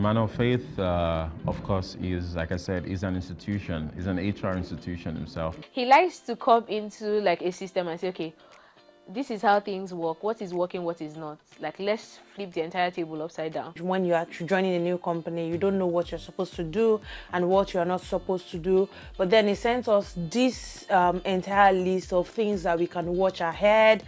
Man of Faith, of course, is, like I said, is an institution, is an HR institution himself. He likes to come into like a system and say, okay, this is how things work, what is working, what is not. Like, let's flip the entire table upside down. When you're actually joining a new company, you don't know what you're supposed to do and what you're not supposed to do. But then he sent us this entire list of things that we can watch ahead,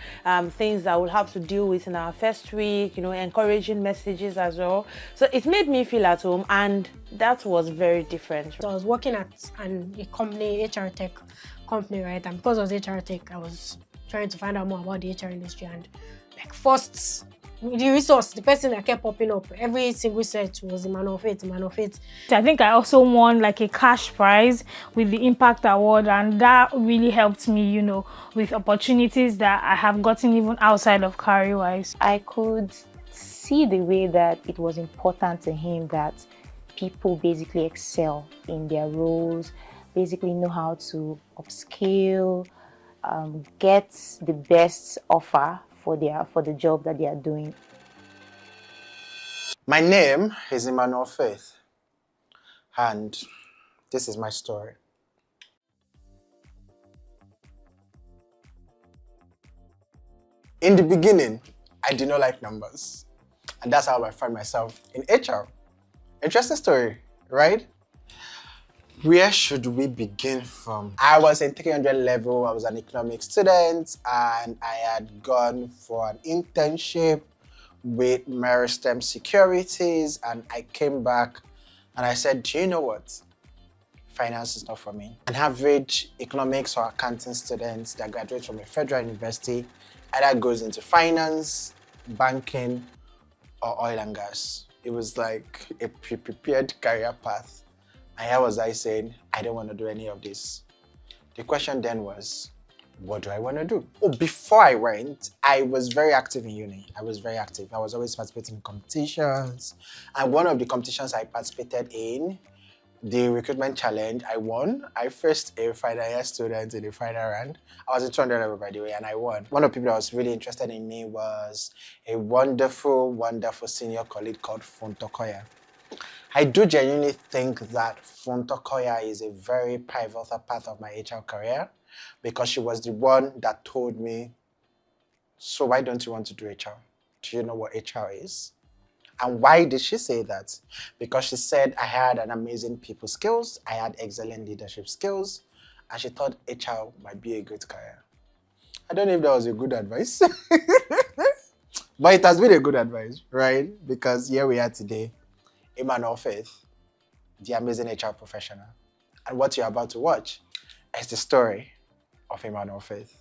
things that we'll have to deal with in our first week, you know, encouraging messages as well. So it made me feel at home, and that was very different. So I was working at a company, HR tech company, right? And because it was HR tech, I was trying to find out more about the HR industry, and like first, the resource, the person that kept popping up, every single search was the Man of Faith, Man of Faith. I think I also won like a cash prize with the Impact Award, and that really helped me, you know, with opportunities that I have gotten even outside of Cowrywise. I could see the way that it was important to him that people basically excel in their roles, basically know how to upskill, get the best offer for the job that they are doing. My name is Emmanuel Faith, and this is my story. In the beginning, I did not like numbers, and that's how I find myself in HR. Interesting story, right? Where should we begin from? I was in 300 level, I was an economics student, and I had gone for an internship with Maritime Securities, and I came back and I said, do you know what? Finance is not for me. An average economics or accounting student that graduates from a federal university either goes into finance, banking, or oil and gas. It was like a prepared career path. And here was I saying, I don't want to do any of this. The question then was, what do I want to do? Oh, before I went, I was very active in uni. I was very active. I was always participating in competitions. And one of the competitions I participated in, the recruitment challenge, I won. I faced a final year student in the final round. I was in 200 level, by the way, and I won. One of the people that was really interested in me was a wonderful, wonderful senior colleague called Fontokoya. I do genuinely think that Fontokoya is a very pivotal part of my HR career, because she was the one that told me, so why don't you want to do HR? Do you know what HR is? And why did she say that? Because she said I had an amazing people skills, I had excellent leadership skills, and she thought HR might be a good career. I don't know if that was a good advice, but it has been a good advice, right? Because here we are today, Emmanuel Faith, the amazing HR professional. And what you're about to watch is the story of Emmanuel Faith,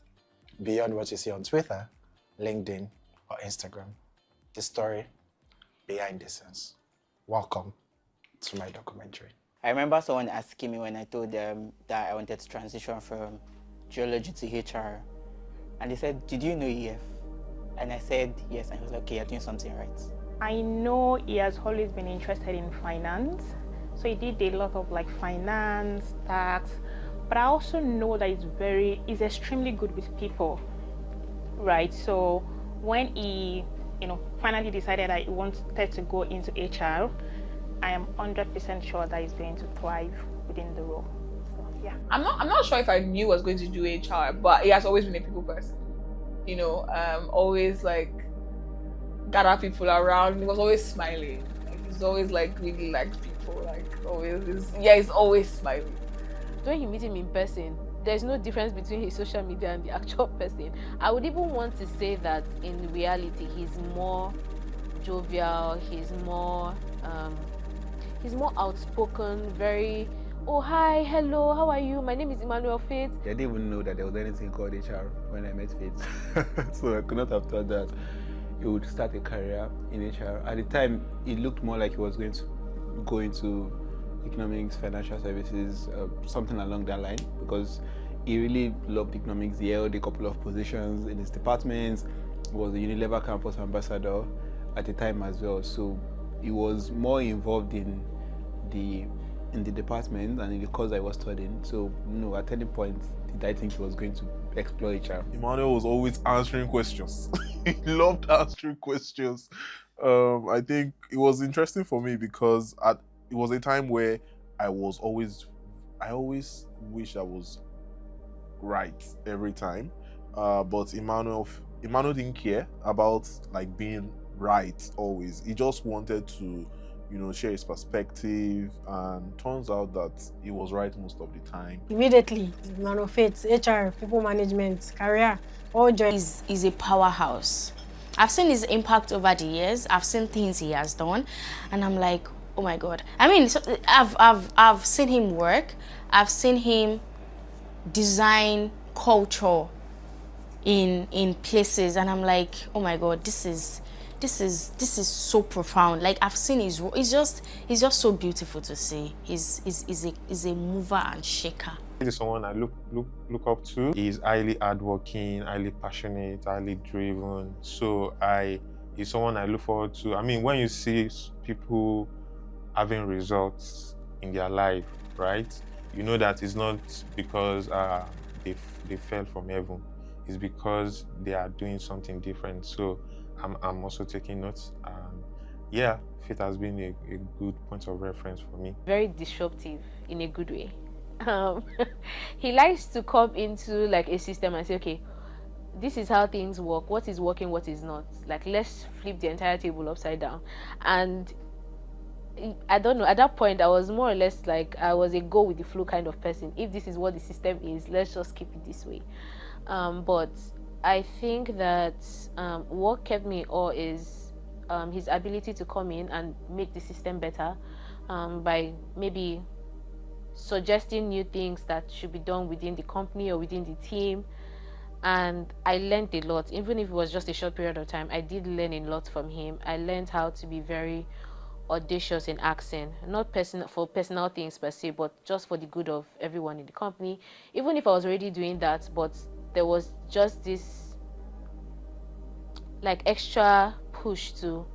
beyond what you see on Twitter, LinkedIn, or Instagram. The story behind the scenes. Welcome to my documentary. I remember someone asking me when I told them that I wanted to transition from geology to HR. And they said, did you know EF? And I said, yes. And he was like, okay, you're doing something right. I know he has always been interested in finance, so he did a lot of like finance, tax, but I also know that he's extremely good with people, right? So when he, finally decided that he wanted to go into HR, I am 100% sure that he's going to thrive within the role. So yeah. I'm not sure if I knew I was going to do HR, but he has always been a people person. Always like gather people around. He was always smiling. Like, he's always like really liked people. Like he's always smiling. When you meet him in person, there's no difference between his social media and the actual person. I would even want to say that in reality, he's more jovial. He's more outspoken. Very, oh hi, hello, how are you? My name is Emmanuel Faith. I didn't even know that there was anything called HR when I met Faith, so I could not have thought that he would start a career in HR. At the time, it looked more like he was going to go into economics, financial services, something along that line, because he really loved economics. He held a couple of positions in his departments. He was a Unilever campus ambassador at the time as well. So he was more involved in the department and in the course I was studying. So at any point did I think he was going to explore HR. Emmanuel was always answering questions. He loved answering questions. I think it was interesting for me because it was a time where I always wish I was right every time. But Emmanuel didn't care about like being right always. He just wanted to, share his perspective, and turns out that he was right most of the time. Immediately, man of faith, HR, people management, career, all join. Is a powerhouse. I've seen his impact over the years. I've seen things he has done, and I'm like, oh my God. I mean, I've seen him work. I've seen him design culture in places, and I'm like, oh my God, this is so profound. Like, I've seen his work. It's just so beautiful to see. He's a mover and shaker. He's someone I look up to. He's highly hardworking, highly passionate, highly driven. So he's someone I look forward to. I mean, when you see people having results in their life, right? You know that it's not because they fell from heaven. It's because they are doing something different. So I'm also taking notes. Yeah, Faith has been a good point of reference for me. Very disruptive in a good way. He likes to come into like a system and say, okay, this is how things work. What is working, what is not. Like, let's flip the entire table upside down. And I don't know, at that point I was more or less like, I was a go with the flow kind of person. If this is what the system is, let's just keep it this way. But I think that what kept me in awe is his ability to come in and make the system better by maybe suggesting new things that should be done within the company or within the team. And I learned a lot. Even if it was just a short period of time, I did learn a lot from him. I learned how to be very audacious in accent, not for personal things per se, but just for the good of everyone in the company. Even if I was already doing that, but there was just this like extra push to,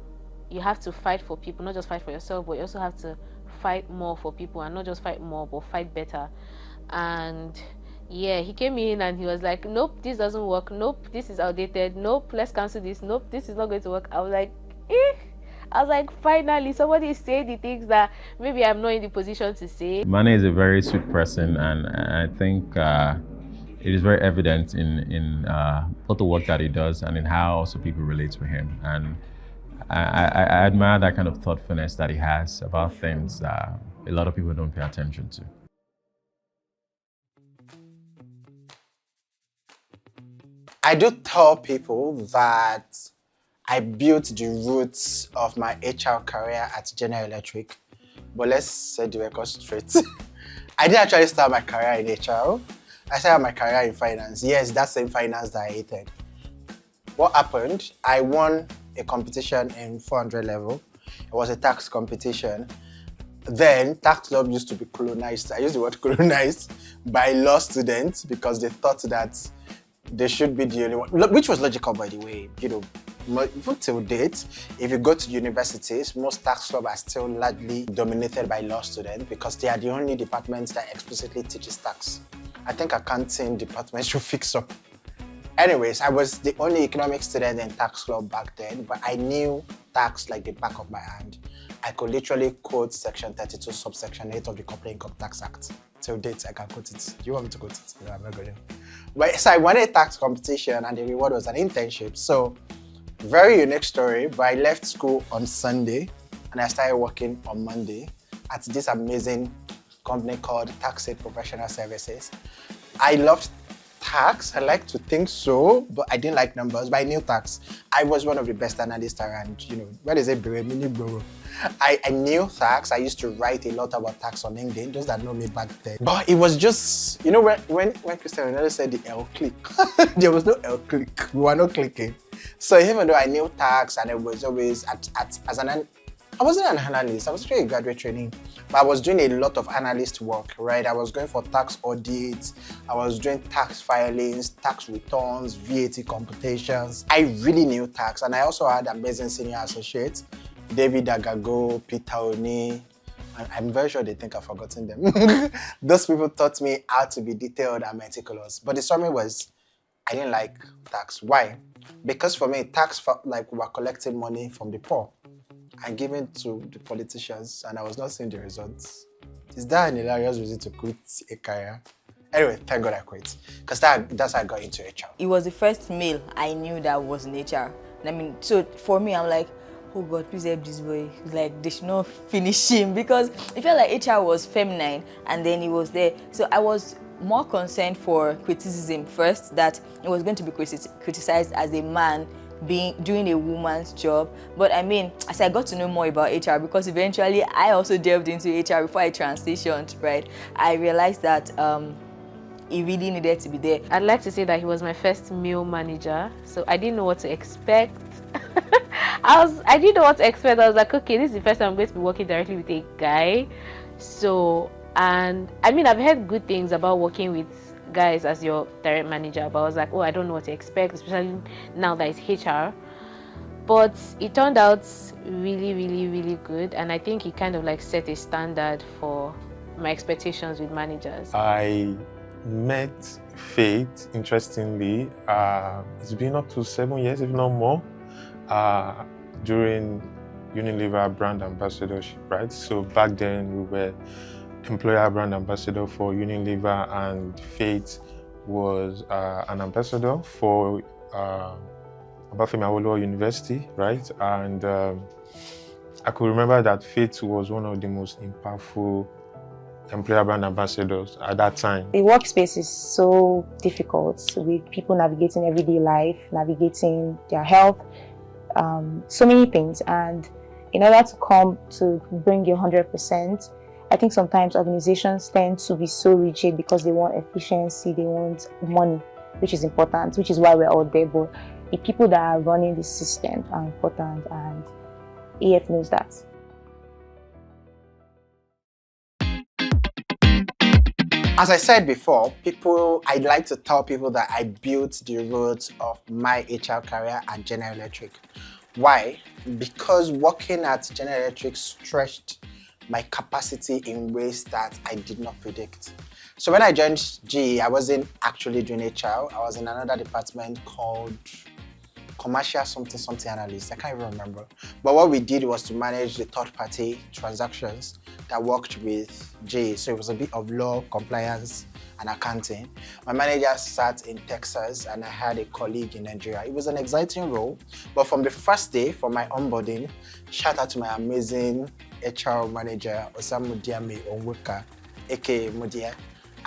you have to fight for people, not just fight for yourself, but you also have to fight more for people, and not just fight more, but fight better. And yeah, he came in and he was like, nope, this doesn't work, nope, this is outdated, nope, let's cancel this, nope, this is not going to work. I was like, finally somebody is saying the things that maybe I'm not in the position to say. Mane is a very sweet person, and I think it is very evident in all the work that he does and in how also people relate to him. And I admire that kind of thoughtfulness that he has about things that a lot of people don't pay attention to. I do tell people that I built the roots of my HR career at General Electric, but let's set the record straight. I didn't actually start my career in HR. I started my career in finance. Yes, that same finance that I hated. What happened? I won a competition in 400 level. It was a tax competition. Then tax club used to be colonized. I use the word colonized by law students because they thought that they should be the only one, which was logical, by the way. Even till date, if you go to universities, most tax clubs are still largely dominated by law students because they are the only departments that explicitly teaches tax. I think accounting department should fix up. Anyways, I was the only economics student in tax club back then, but I knew tax like the back of my hand. I could literally quote section 32, subsection 8 of the Corporate Income Tax Act. Till date, I can quote it. Do you want me to quote it? No, I'm not going to. But so I won a tax competition and the reward was an internship. So, very unique story, but I left school on Sunday and I started working on Monday at this amazing company called Tax Aid Professional Services. I loved tax. I like to think so, but I didn't like numbers, but I knew tax. I was one of the best analysts around, where is it? I knew tax. I used to write a lot about tax on LinkedIn, those that know me back then. But it was just, when Christian Ronaldo said the L click, there was no L click. We were not clicking. So even though I knew tax and it was always I wasn't an analyst, I was actually a graduate training, but I was doing a lot of analyst work, right? I was going for tax audits, I was doing tax filings, tax returns, VAT computations. I really knew tax, and I also had amazing senior associates, David Agago, Peter Oni, and I'm very sure they think I've forgotten them. Those people taught me how to be detailed and meticulous, but the summary was, I didn't like tax. Why? Because for me, tax felt like we were collecting money from the poor and giving to the politicians, and I was not seeing the results. Is that an hilarious reason to quit a career? Anyway, thank God I quit, because that's how I got into HR. It was the first male I knew that was in HR. I mean, so for me, I'm like, oh God, please help this boy. Like, they should not finish him, because it felt like HR was feminine, and then he was there. So I was more concerned for criticism first, that it was going to be criticized as a man doing a woman's job. But I mean, as I got to know more about HR, because eventually I also delved into HR before I transitioned, right? I realized that he really needed to be there. I'd like to say that he was my first male manager, so I didn't know what to expect. I didn't know what to expect. I was like, okay, this is the first time I'm going to be working directly with a guy. So, and I mean, I've heard good things about working with guys as your direct manager, but I was like, oh, I don't know what to expect, especially now that it's HR. But it turned out really, really, really good, and I think it kind of like set a standard for my expectations with managers. I met Faith, interestingly, it's been up to 7 years, if not more, during Unilever brand ambassadorship, right? So back then we were employer brand ambassador for Unilever, and Faith was an ambassador for Obafemi Awolowo University, right? And I could remember that Faith was one of the most impactful employer brand ambassadors at that time. The workspace is so difficult with people navigating everyday life, navigating their health, so many things. And in order to come to bring your 100%, I think sometimes organizations tend to be so rigid because they want efficiency, they want money, which is important, which is why we're all there. But the people that are running the system are important, and EF knows that. As I said before, I'd like to tell people that I built the roots of my HR career at General Electric. Why? Because working at General Electric stretched my capacity in ways that I did not predict. So when I joined GE, I wasn't actually doing HR. I was in another department called Commercial something analyst. I can't even remember. But what we did was to manage the third-party transactions that worked with GE. So it was a bit of law, compliance, and accounting. My manager sat in Texas, and I had a colleague in Nigeria. It was an exciting role, but from the first day, from my onboarding, shout out to my amazing HR manager, Osamu Diame Onwuka, aka Mudia,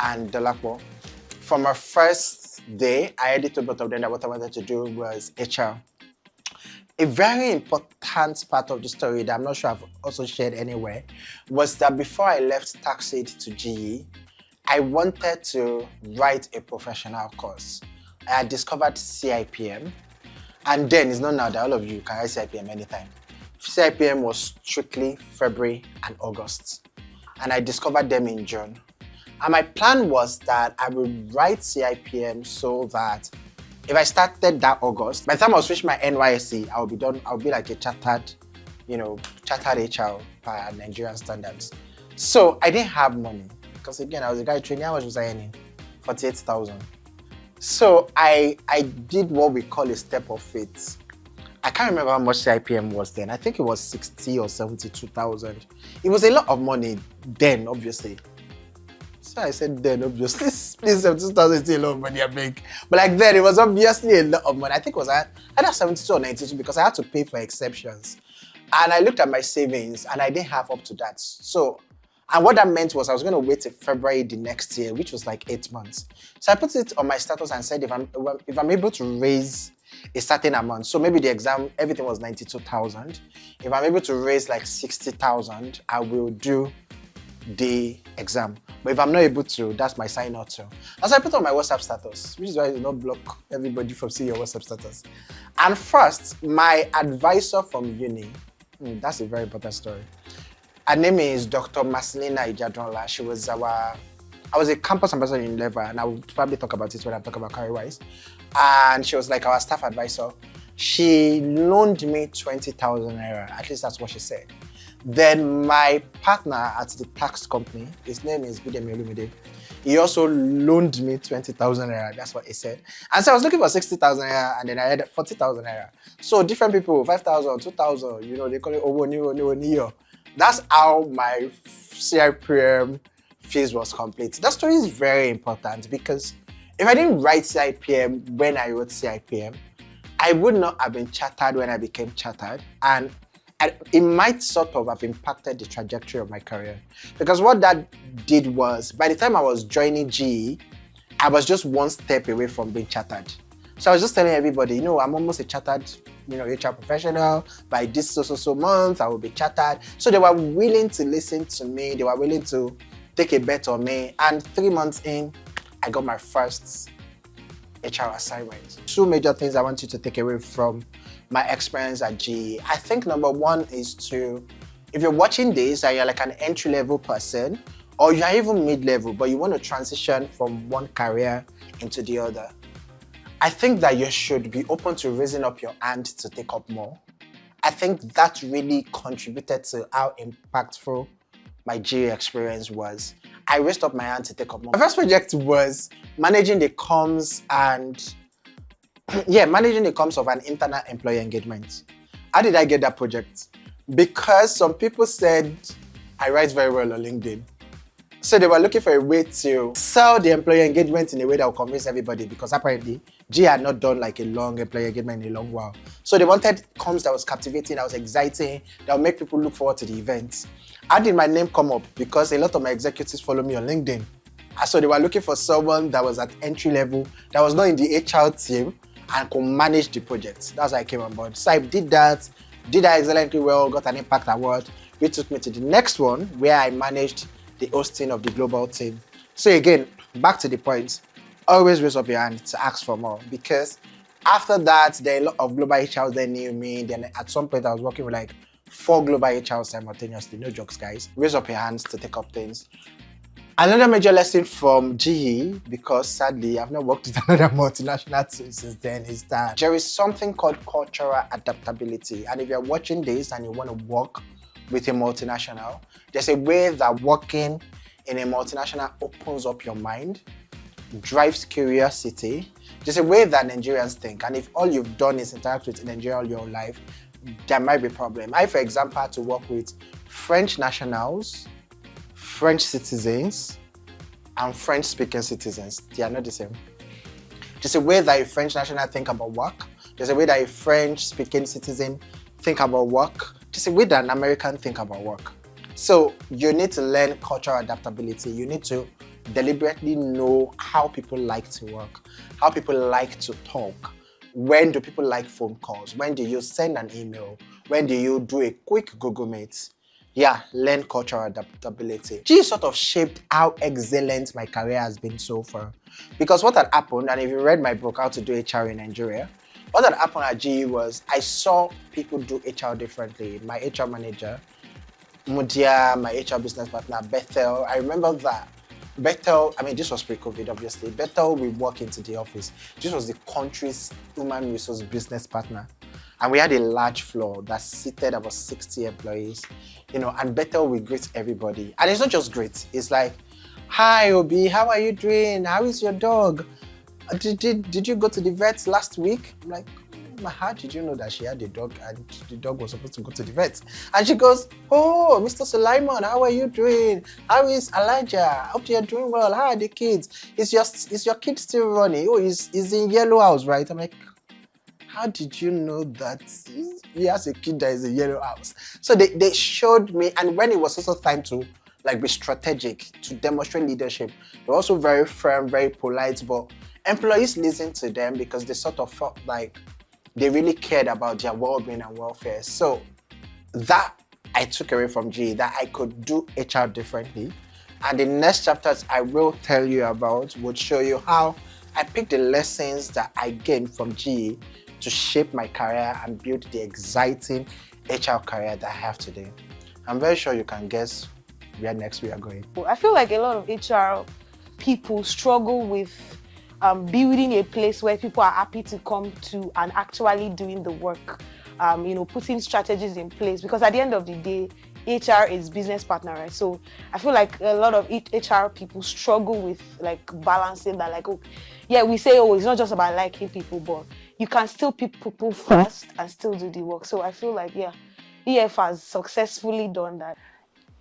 and Dolapo. From my first day, I already told both of them that what I wanted to do was HR. A very important part of the story that I'm not sure I've also shared anywhere was that before I left Taxid to GE, I wanted to write a professional course. I had discovered CIPM, and then it's not now that all of you can write CIPM anytime. CIPM was strictly February and August, and I discovered them in June. And my plan was that I would write CIPM so that if I started that August, by the time I was finished my NYSC, I would be done. I would be like a chartered HR by Nigerian standards. So I didn't have money because again, I was a guy training. How much was I earning? 48,000. So I did what we call a step of faith. I can't remember how much CIPM was then. I think it was 60 or 72,000. It was a lot of money then, obviously. So I said then, obviously, please 72,000 is still a lot of money I make. But like then, it was obviously a lot of money. I think it was either 72 or 92 because I had to pay for exceptions. And I looked at my savings and I didn't have up to that. So, and what that meant was I was going to wait till February the next year, which was like 8 months. So I put it on my status and said, if I'm able to raise a certain amount, so maybe the exam, everything was 92,000. If I'm able to raise like 60,000, I will do the exam. But if I'm not able to, that's my sign out to. And so I put on my WhatsApp status, which is why I do not block everybody from seeing your WhatsApp status. And first, my advisor from uni, that's a very important story. Her name is Dr. Marcelina Ijadonla. I was a campus ambassador in Unilever, and I will probably talk about it when I talk about Cowrywise. And she was like our staff advisor. She loaned me 20,000 naira, at least that's what she said. Then my partner at the tax company, his name is Bidemi Olumide, He also loaned me 20,000 naira. That's what he said. And so I was looking for 60,000 naira, and then I had 40,000 naira. So different people, 5,000, 2,000, you know, they call it Owo. That's how my CIPM phase was complete. That story is very important because if I didn't write CIPM when I wrote CIPM, I would not have been chartered when I became chartered, and it might sort of have impacted the trajectory of my career. Because what that did was, by the time I was joining GE, I was just one step away from being chartered. So I was just telling everybody, you know, I'm almost a chartered, you know, HR professional. By this so month, I will be chartered. So they were willing to listen to me. They were willing to take a bet on me. And 3 months in, I got my first HR assignment. 2 major things I want you to take away from my experience at GE. I think number one is to, if you're watching this and you're like an entry-level person, or you're even mid-level, but you want to transition from one career into the other, I think that you should be open to raising up your hand to take up more. I think that really contributed to how impactful my GE experience was. I raised up my hand to take up more. My first project was managing the comms and managing the comms of an internal employee engagement. How did I get that project? Because some people said I write very well on LinkedIn. So they were looking for a way to sell the employee engagement in a way that would convince everybody, because apparently GE had not done like a long employee engagement in a long while. So they wanted comms that was captivating, that was exciting, that would make people look forward to the events. How did my name come up? Because a lot of my executives follow me on LinkedIn. So they were looking for someone that was at entry level, that was not in the HR team, and could manage the project. That's how I came on board. So I did that excellently well, got an impact award, which took me to the next one where I managed the hosting of the global team. So again, back to the point, always raise up your hand to ask for more, because after that, there are a lot of global HRs that knew me. Then at some point I was working with like 4 global HRs simultaneously. No jokes, guys. Raise up your hands to take up things. Another major lesson from GE, because sadly I've not worked with another multinational team since then, is that there is something called cultural adaptability. And if you're watching this and you want to work with a multinational, there's a way that working in a multinational opens up your mind, drives curiosity. There's a way that Nigerians think, and if all you've done is interact with Nigeria all your life, there might be a problem. I, for example, had to work with French nationals, French citizens, and French-speaking citizens. They are not the same. There's a way that a French national think about work. There's a way that a French-speaking citizen think about work. There's a way that an American think about work. So you need to learn cultural adaptability. You need to deliberately know how people like to work, how people like to talk. When do people like phone calls? When do you send an email? When do you do a quick Google Meet? Yeah, learn cultural adaptability. GE sort of shaped how excellent my career has been so far. Because what had happened, and if you read my book, How to Do HR in Nigeria, what had happened at GE was I saw people do HR differently. My HR manager, Mudia, my HR business partner, Bethel, I remember that. Bethel, I mean, this was pre-COVID, obviously. Bethel, we walk into the office. This was the country's human resource business partner. And we had a large floor that seated about 60 employees, you know, and Bethel, we greet everybody. And it's not just greet, it's like, hi, Obi, how are you doing? How is your dog? Did you go to the vet last week? I'm like, how did you know that she had a dog and the dog was supposed to go to the vet? And she goes, oh, Mr. Sulaiman, how are you doing? How is Elijah? Hope you're doing well. How are the kids? Is your kid still running? Oh, he's in Yellow House, right? I'm like, how did you know that he has a kid that is in Yellow House? So they showed me, and when it was also time to like be strategic, to demonstrate leadership, they were also very firm, very polite, but employees listened to them because they sort of felt like they really cared about their well-being and welfare. So that I took away from GE, that I could do HR differently. And the next chapters I will tell you about would show you how I picked the lessons that I gained from GE to shape my career and build the exciting HR career that I have today. I'm very sure you can guess where next we are going. I feel like a lot of HR people struggle with building a place where people are happy to come to and actually doing the work, putting strategies in place. Because at the end of the day, HR is business partner, right? So I feel like a lot of HR people struggle with like balancing that, like, oh, yeah, we say, oh, it's not just about liking people, but you can still pick people first and still do the work. So I feel like, yeah, EF has successfully done that.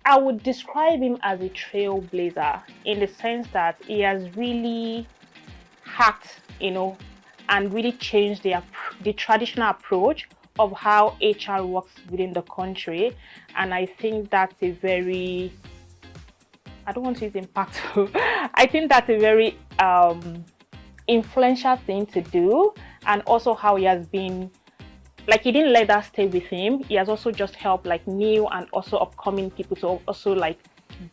I would describe him as a trailblazer in the sense that he has really hacked, and really changed the traditional approach of how HR works within the country. And I think that's a very, I don't want to use impactful, I think that's a very influential thing to do. And also how he has been, like, he didn't let that stay with him. He has also just helped like new and also upcoming people to also like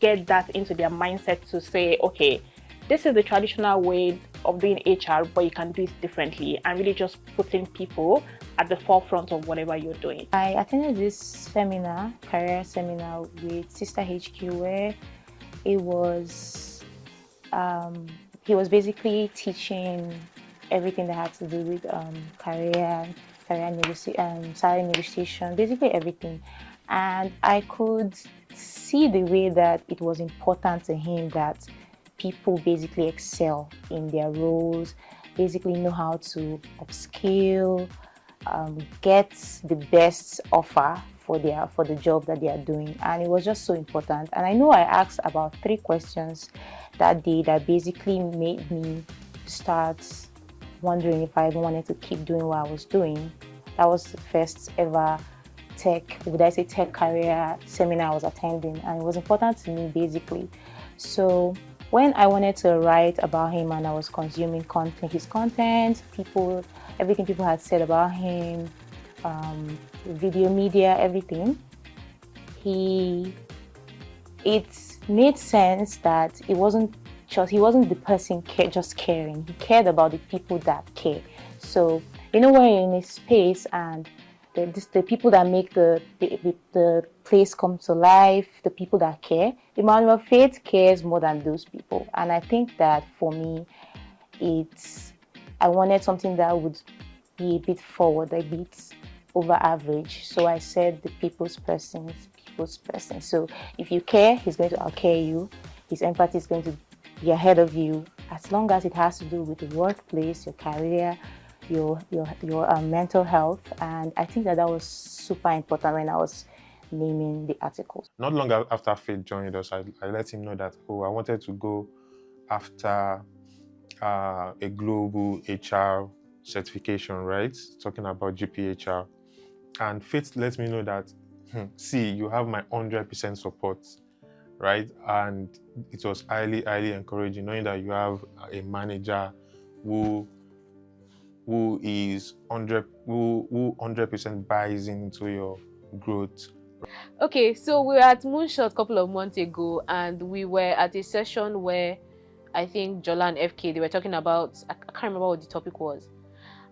get that into their mindset to say, okay, this is the traditional way of doing HR, but you can do it differently, and really just putting people at the forefront of whatever you're doing. I attended this seminar, career seminar with Sister HQ, where it was, he was basically teaching everything that had to do with salary negotiation, basically everything. And I could see the way that it was important to him that people basically excel in their roles, basically know how to upskill, get the best offer for the job that they are doing. And it was just so important. And I know I asked about 3 questions that day that basically made me start wondering if I even wanted to keep doing what I was doing. That was the first ever tech career seminar I was attending, and it was important to me basically. So when I wanted to write about him and I was consuming his content, everything people had said about him, video media, everything, it made sense that he wasn't the person just caring. He cared about the people that care. So when you're in a space and the people that make the place come to life, the people that care, Emmanuel Faith cares more than those people. And I think that for me, I wanted something that would be a bit forward, a bit over average. So I said the people's person. So if you care, he's going to outcare you. His empathy is going to be ahead of you, as long as it has to do with the workplace, your career, your mental health. And I think that was super important when I was naming the articles. Not long after Faith joined us, I let him know that, I wanted to go after a global HR certification, right? Talking about GPHR. And Faith let me know that, see, you have my 100% support, right? And it was highly, highly encouraging, knowing that you have a manager who 100% buys into your growth. Okay, so we were at Moonshot a couple of months ago, and we were at a session where I think Jola and FK, they were talking about, I can't remember what the topic was.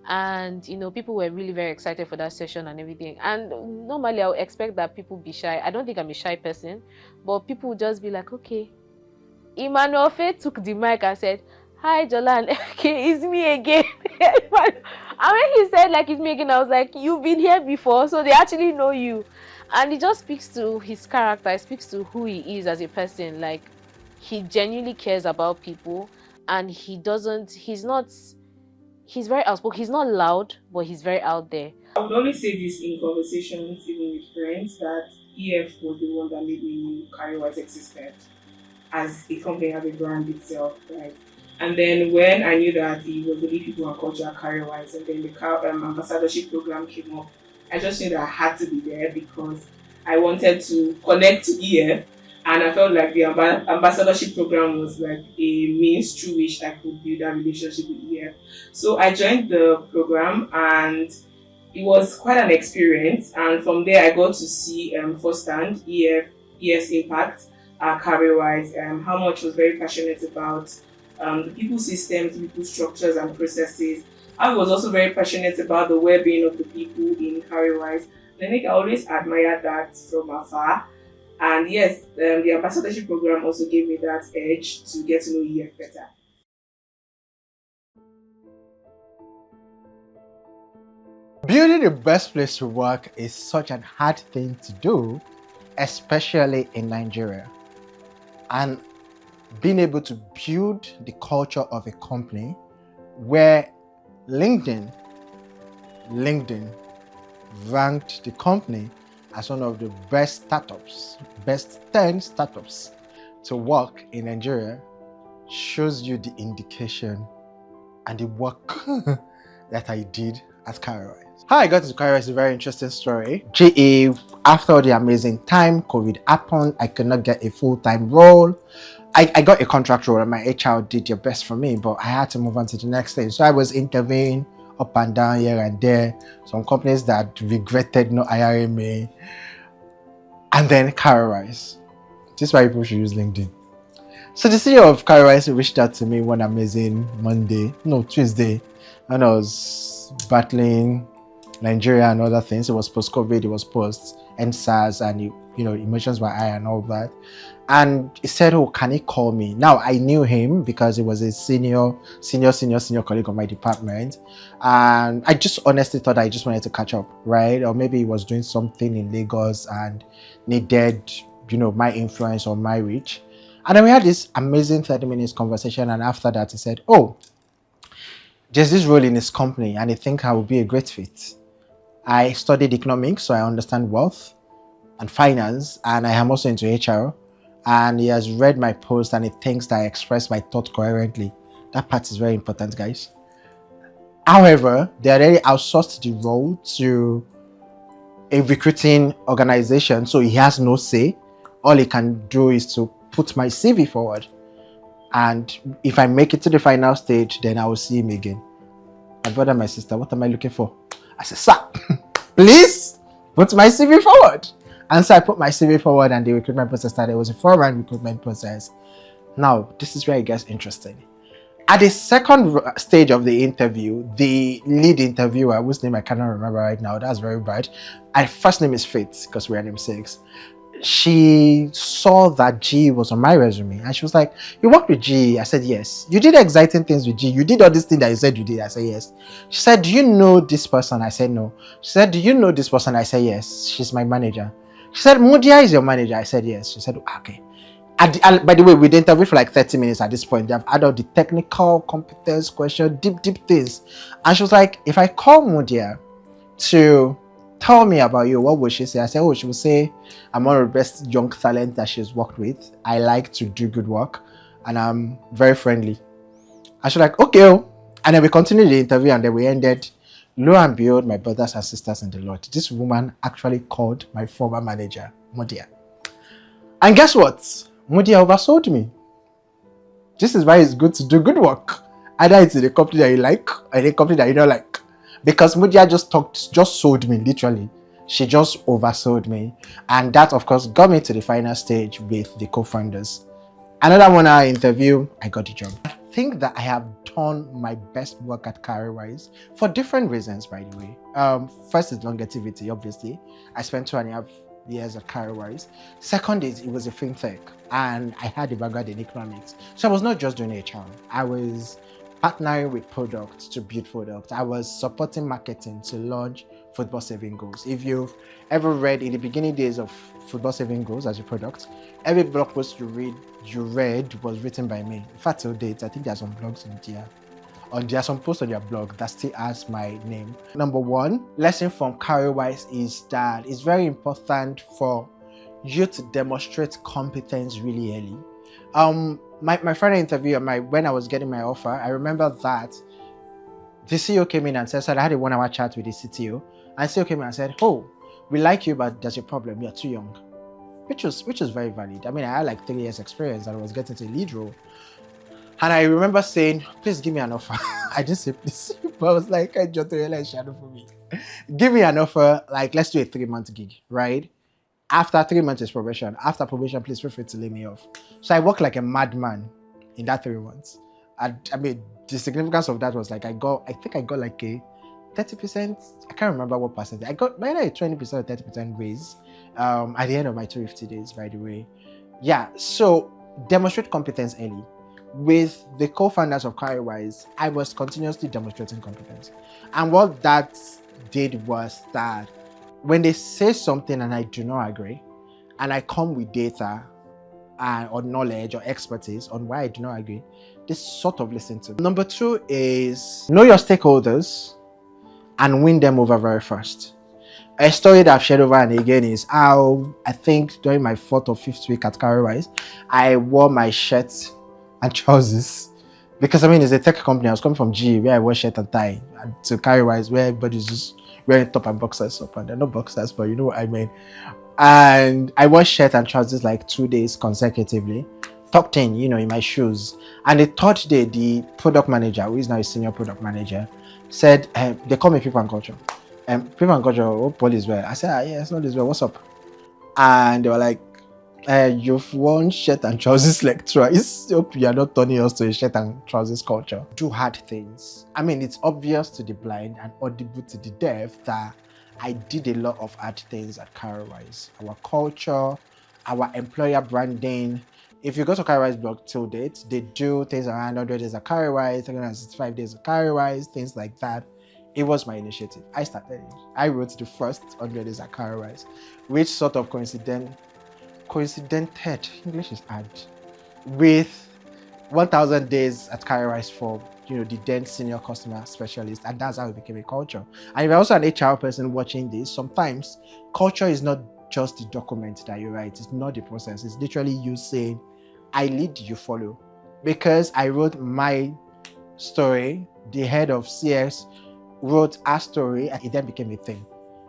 And people were really very excited for that session and everything. And normally I would expect that people be shy. I don't think I'm a shy person, but people would just be like, okay. Emmanuel Faith took the mic and said, "Hi Jola and FK, it's me again." And when he said like it's me again, I was like, you've been here before, so they actually know you. And it just speaks to his character. It speaks to who he is as a person. Like, he genuinely cares about people, and he's very outspoken. He's not loud, but he's very out there. I would only say this in conversations, even with friends, that EF was the one that made me know Cowrywise existed as a company, as a brand itself, right? And then when I knew that he was the lead people and culture at Cowrywise, and then the ambassadorship program came up, I just knew that I had to be there because I wanted to connect to EF, and I felt like the ambassadorship program was like a means through which I could build that relationship with EF. So I joined the program, and it was quite an experience. And from there, I got to see firsthand EF's impact at Cowrywise, how much was very passionate about the people systems, people structures and processes. I was also very passionate about the well-being of the people in Cowrywise. I think I always admired that from afar. And yes, the ambassadorship program also gave me that edge to get to know EF better. Building the best place to work is such an hard thing to do, especially in Nigeria, and being able to build the culture of a company where LinkedIn ranked the company as one of the best 10 startups to work in Nigeria, shows you the indication and the work that I did at Cowrywise. How I got into Cowrywise is a very interesting story. GE, after the amazing time, COVID happened, I could not get a full-time role. I got a contract role and my HR did their best for me, but I had to move on to the next stage. So I was interviewing up and down here and there. Some companies that regretted not hiring me. And then Cowrywise. This is why people should use LinkedIn. So the CEO of Cowrywise reached out to me one amazing Tuesday, and I was battling Nigeria and other things. It was post-COVID, it was post-NSARS, and emotions were high and all that. And he said, oh, can he call me? Now, I knew him because he was a senior colleague of my department. And I just honestly thought I just wanted to catch up, right? Or maybe he was doing something in Lagos and needed, my influence or my reach. And then we had this amazing 30 minutes conversation. And after that, he said, oh, there's this role in his company and I think I will be a great fit. I studied economics, so I understand wealth and finance, and I am also into HR. And he has read my post and he thinks that I express my thought coherently. That part is very important, guys. However, they already outsourced the role to a recruiting organization, so he has no say. All he can do is to put my CV forward. And if I make it to the final stage, then I will see him again. My brother, my sister, what am I looking for? I said, sir, please put my CV forward. And so I put my CV forward and the recruitment process started. It was a 4-round recruitment process. Now, this is where it gets interesting. At the second stage of the interview, the lead interviewer, whose name I cannot remember right now, that's very bad. My first name is Faith, because we're namesakes. She saw that G was on my resume and she was like, you worked with G? I said, yes. You did exciting things with G. You did all these things that you said you did. I said, yes. She said, do you know this person? I said, no. She said, do you know this person? I said, yes. She's my manager. She said, Mudia is your manager? I said, yes. She said, okay. By the way, we interviewed for like 30 minutes at this point. They've had all the technical competence question, deep things. And she was like, if I call Mudia to tell me about you, what would she say? I said, oh, she would say, I'm one of the best young talent that she's worked with. I like to do good work and I'm very friendly. And she was like, okay. And then we continued the interview and then we ended. Lo and behold, my brothers and sisters in the Lord, this woman actually called my former manager, Mudia. And guess what? Mudia oversold me. This is why it's good to do good work. Either it's in a company that you like or in a company that you don't like. Because Mudia just sold me, literally. She just oversold me. And that, of course, got me to the final stage with the co-founders. Another 1 hour interview, I got the job. I think that I have done my best work at Cowrywise for different reasons, by the way. First is longevity, obviously. I spent 2.5 years at Cowrywise. Second is it was a fintech and I had a background in economics. So I was not just doing HR. I was partnering with products to build products. I was supporting marketing to launch football saving goals. If you've ever read in the beginning days of football saving goals as a product, every blog post you read was written by me. In fact, till date, I think there are some blogs in there. Or there are some posts on your blog that still has my name. Number one, lesson from Cowrywise is that it's very important for you to demonstrate competence really early. My final interview, when I was getting my offer, I remember that the CEO came in and said, so I had a 1 hour chat with the CTO, and CEO came in and said, oh, we like you, but there's a problem, you're too young. Which was very valid. I mean, I had like 3 years experience and I was getting to a lead role. And I remember saying, please give me an offer. I didn't say please, but I was like, I just realized shadow for me. Give me an offer, like let's do a 3-month gig, right? After 3 months is probation. After probation, please feel free to lay me off. So I worked like a madman in that 3 months. And I mean, the significance of that was like, I think I got like a 30%, I can't remember what percentage. I got either a 20% or 30% raise at the end of my 250 days, by the way. Yeah, so demonstrate competence early. With the co-founders of Cowrywise, I was continuously demonstrating competence. And what that did was that when they say something and I do not agree, and I come with data or knowledge or expertise on why I do not agree, they sort of listen to me. Number 2 is know your stakeholders and win them over very fast. A story that I've shared over and again is how I think during my 4th or 5th week at Cowrywise, I wore my shirt and trousers. Because I mean, it's a tech company. I was coming from GE where I wear shirt and tie, and to Cowrywise where everybody's just wearing top and boxers up, and they're not boxers, but you know what I mean. And I wore shirt and trousers like 2 days consecutively, tucked in, you know, in my shoes. And the 3rd day, the product manager, who is now a senior product manager, said, they call me people and culture. People and culture, oh, police well. I said, yeah, it's not this well. What's up? And they were like, you've worn shirt and trousers like twice. Hope you are not turning us to a shirt and trousers culture. Do hard things. I mean, it's obvious to the blind and audible to the deaf that I did a lot of hard things at Cowrywise. Our culture, our employer branding. If you go to Cowrywise blog till date, they do things around 100 days at Cowrywise, 365 days at Cowrywise, things like that. It was my initiative. I started it. I wrote the first 100 days at Cowrywise, which sort of coincided, English is hard, with 1,000 days at Cowrywise for, you know, the then senior customer specialist, and that's how it became a culture. And if you're also an HR person watching this, sometimes culture is not just the document that you write. It's not the process. It's literally you saying, I lead, you follow. Because I wrote my story, the head of CS wrote our story, and it then became a thing.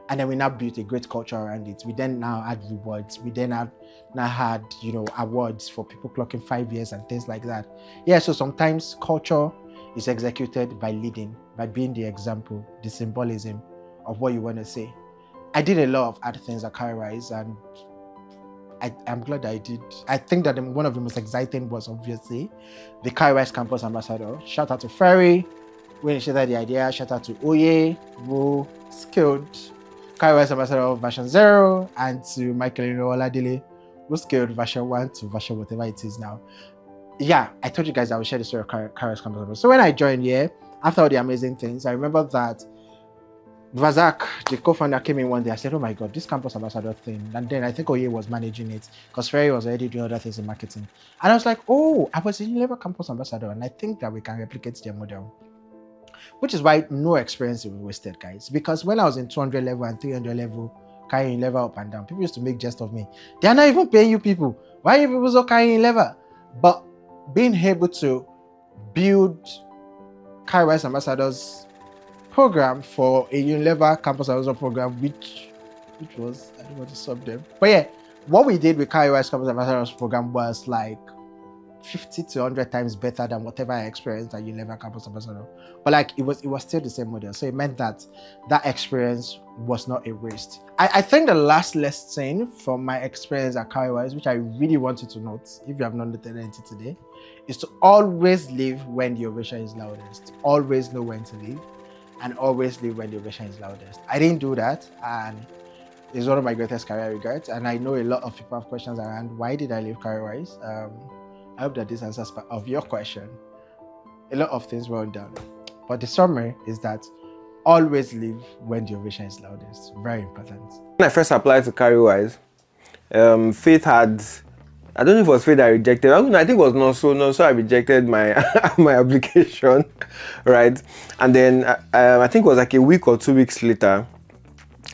And then we now built a great culture around it. We then now had rewards. We then now had, you know, awards for people clocking 5 years and things like that. Yeah, so sometimes culture is executed by leading, by being the example, the symbolism of what you want to say. I did a lot of other things at Cowrywise, and I'm glad I did. I think that one of the most exciting was obviously the Cowrywise Campus Ambassador. Shout out to Ferry, who initiated the idea. Shout out to Oye, who scaled Cowrywise Ambassador version 0, and to Michael Oladile, who scaled version 1 to version whatever it is now. Yeah, I told you guys I would share the story of Cowrywise Campus Ambassador. So when I joined here, after all the amazing things, I remember that Razak, the co-founder, came in one day. I said, oh my God, this campus ambassador thing. And then I think Oye was managing it because Ferry was already doing other things in marketing. And I was like, oh, I was a Unilever campus ambassador, and I think that we can replicate their model. Which is why no experience was wasted, guys. Because when I was in 200 level and 300 level, carrying level up and down, people used to make jest of me. They are not even paying you people. Why are you people so carrying level? But being able to build Cowrywise ambassadors program for a Unilever campus ambassador program, which was, I don't want to sub them. But yeah, what we did with Cowrywise campus ambassadors program was like 50 to 100 times better than whatever I experienced at Unilever campus ambassador. But like it was still the same model. So it meant that that experience was not a waste. I think the last lesson from my experience at Cowrywise, which I really want you to note, if you have not noted anything today, is to always leave when the ovation is loudest. Always know when to leave, and always leave when the ovation is loudest. I didn't do that, and it's one of my greatest career regrets. And I know a lot of people have questions around why did I leave Cowrywise. I hope that this answers part of your question. A lot of things were done, but the summary is that always leave when the ovation is loudest. Very important. When I first applied to Cowrywise, Faith had, I don't know if it was Faith that rejected. I think it was so I rejected my my application, right? And then I think it was like a week or 2 weeks later,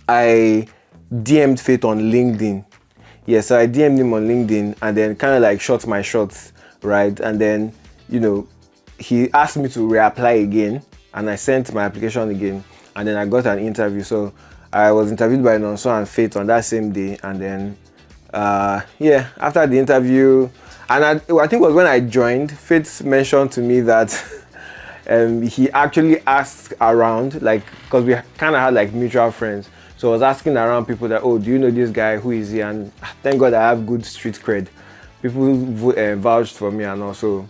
I DM'd Faith on LinkedIn. Yeah, so I DM'd him on LinkedIn and then kind of like shot my shots, right? And then, you know, he asked me to reapply again, and I sent my application again, and then I got an interview. So I was interviewed by Nonso and Faith on that same day, and then yeah, after the interview, and I think it was when I joined, Faith mentioned to me that he actually asked around, like, because we kind of had like mutual friends. So I was asking around people that, oh, do you know this guy? Who is he? And thank God I have good street cred. People vouched for me, and also,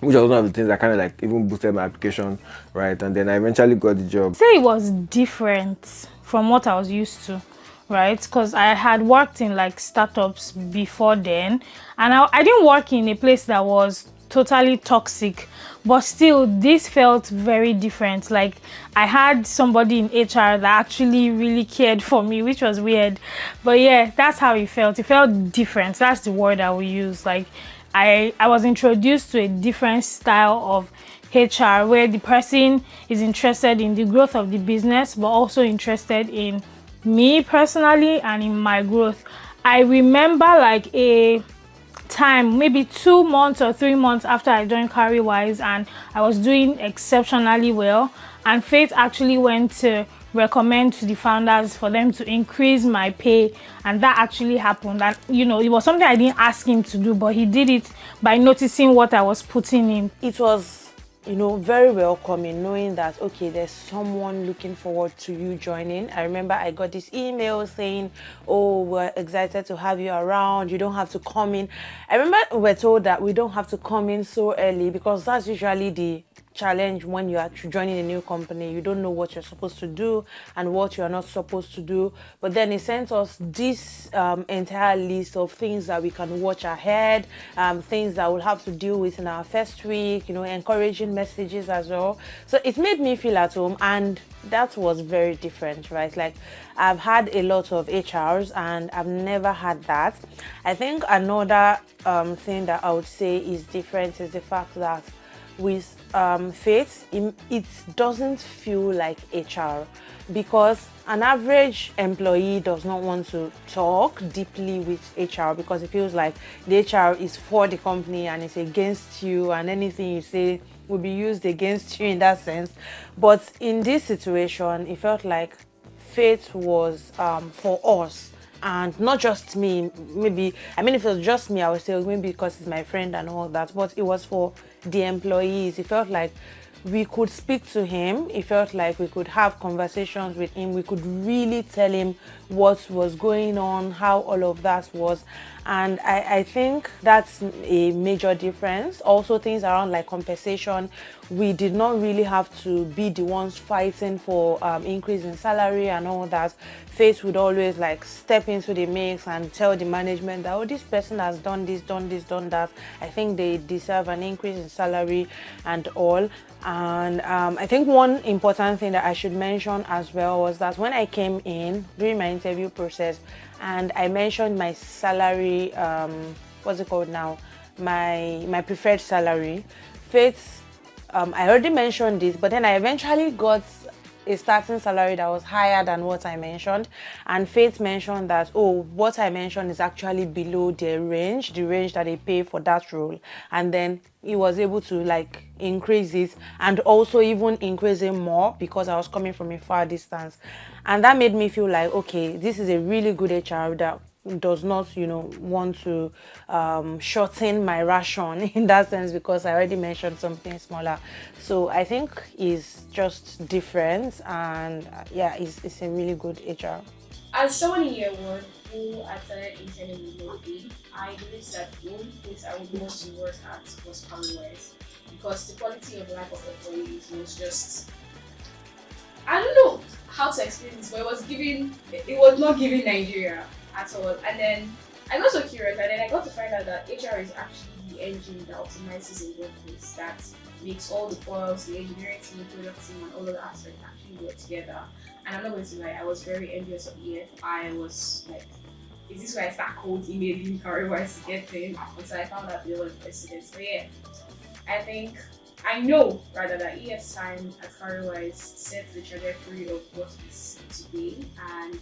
which was one of the things that kind of like even boosted my application, right? And then I eventually got the job. Say it was different from what I was used to, right? Because I had worked in like startups before then, and I didn't work in a place that was totally toxic, but still this felt very different. Like I had somebody in HR that actually really cared for me, which was weird, but yeah, that's how it felt. It felt different. That's the word I would use. Like I was introduced to a different style of HR where the person is interested in the growth of the business but also interested in me personally and in my growth. I remember like a time, maybe 2 months or 3 months after I joined Cowrywise, and I was doing exceptionally well, and Faith actually went to recommend to the founders for them to increase my pay, and that actually happened. And you know, it was something I didn't ask him to do, but he did it by noticing what I was putting in. It was, you know, very welcoming knowing that, okay, there's someone looking forward to you joining. I remember I got this email saying, oh, we're excited to have you around. You don't have to come in. I remember we were told that we don't have to come in so early because that's usually the challenge when you are joining a new company. You don't know what you're supposed to do and what you're not supposed to do. But then he sent us this entire list of things that we can watch ahead, things that we'll have to deal with in our first week, you know, encouraging messages as well. So it made me feel at home, and that was very different, right? Like I've had a lot of HRs and I've never had that. I think another thing that I would say is different is the fact that with Faith, it doesn't feel like HR, because an average employee does not want to talk deeply with HR because it feels like the HR is for the company and it's against you, and anything you say will be used against you in that sense. But in this situation, it felt like Faith was for us. And not just me, maybe, I mean, if it was just me, I would say maybe because it's my friend and all that, but it was for the employees. It felt like we could speak to him. It felt like we could have conversations with him. We could really tell him what was going on, how all of that was. And I think that's a major difference. Also, things around like compensation, we did not really have to be the ones fighting for increase in salary and all that. Faith would always like step into the mix and tell the management that, oh, this person has done this, done that. I think they deserve an increase in salary and all. And I think one important thing that I should mention as well was that when I came in during my interview process and I mentioned my salary, what's it called now? My preferred salary. Faith, I already mentioned this, but then I eventually got a starting salary that was higher than what I mentioned, and Faith mentioned that, oh, what I mentioned is actually below the range that they pay for that role. And then he was able to like increase it and also even increase it more because I was coming from a far distance. And that made me feel like, okay, this is a really good HR that does not, you know, want to shorten my ration in that sense, because I already mentioned something smaller. So I think it's just different, and yeah, it's a really good HR. As someone in year one who I started interning remotely, I noticed that the only place I would want to work at was Cowrywise, because the quality of life of employees was just, I don't know how to explain this, but it was not giving Nigeria at all. And then I got so curious, and then I got to find out that HR is actually the engine that optimizes a workplace, that makes all the oils, the engineering team, the product team, and all of the aspects actually work together. And I'm not going to lie, I was very envious of EF. I was like, is this where I start cold emailing Cowrywise to get in? Until I found out they were the presidents. But yeah, I know rather that EF's time at Cowrywise set the trajectory of what we see today. And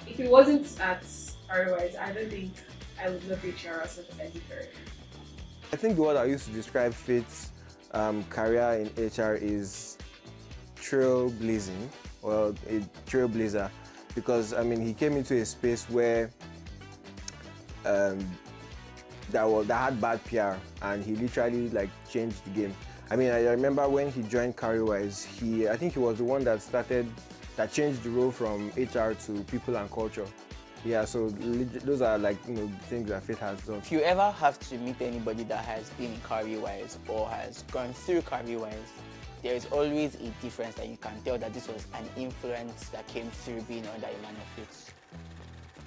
if it wasn't at Cowrywise, I don't think I would love HR as much as I did for it. I think the word I used to describe Faith's career in HR is trailblazing, well, a trailblazer, because I mean he came into a space where that had bad PR, and he literally like changed the game. I mean, I remember when he joined Cowrywise, I think he was the one that changed the role from HR to people and culture. Yeah, so those are like, you know, things that Faith has done. If you ever have to meet anybody that has been in Cowrywise or has gone through Cowrywise, there is always a difference that you can tell that this was an influence that came through being under a man of Faith.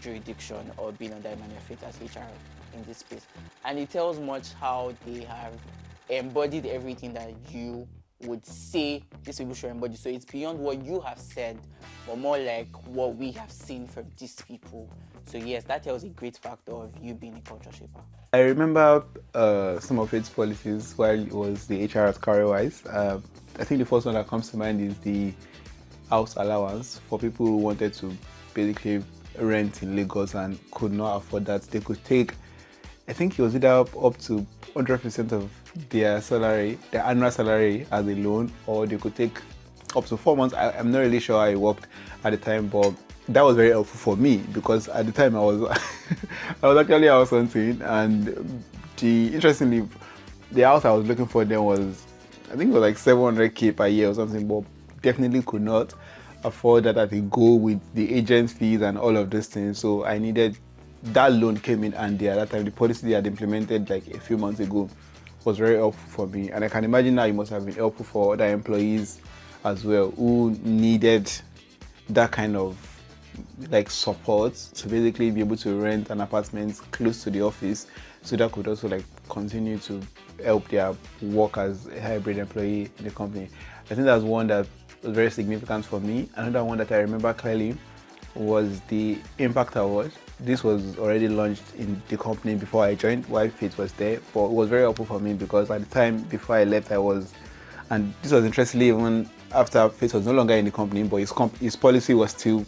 jurisdiction or being under Emmanuel Faith as HR in this space. And it tells much how they have embodied everything that you would say these people should embody. So it's beyond what you have said, but more like what we have seen from these people. So yes, that tells a great factor of you being a culture shaper. I remember some of its policies while it was the HR at Cowrywise. I think the first one that comes to mind is the house allowance for people who wanted to basically rent in Lagos and could not afford that. They could take, I think it was either up to 100% of their salary, their annual salary as a loan, or they could take up to 4 months. I'm not really sure how it worked at the time, but that was very helpful for me because at the time I was I was actually house hunting, and interestingly, the house I was looking for then was, I think it was like 700k per year or something, but definitely could not afford that at a go with the agent fees and all of these things. So I needed, that loan came in, and at that time the policy they had implemented like a few months ago was very helpful for me. And I can imagine now it must have been helpful for other employees as well who needed that kind of like support to basically be able to rent an apartment close to the office, so that could also like continue to help their work as a hybrid employee in the company. I think that's one that was very significant for me. Another one that I remember clearly was the Impact Award. This was already launched in the company before I joined, while Faith was there, but it was very helpful for me because at the time before I left, and this was interestingly even after Faith was no longer in the company, but his policy was still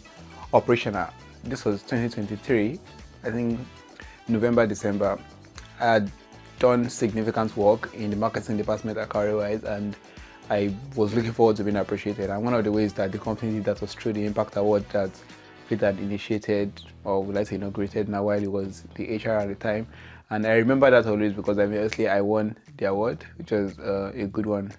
operational. This was 2023, I think November, December. I had done significant work in the marketing department at Cowrywise, and I was looking forward to being appreciated. And one of the ways that the company did that was through the Impact Award that Faith had initiated, or would like to inaugurated now while it was the HR at the time. And I remember that always because obviously I won the award, which was a good one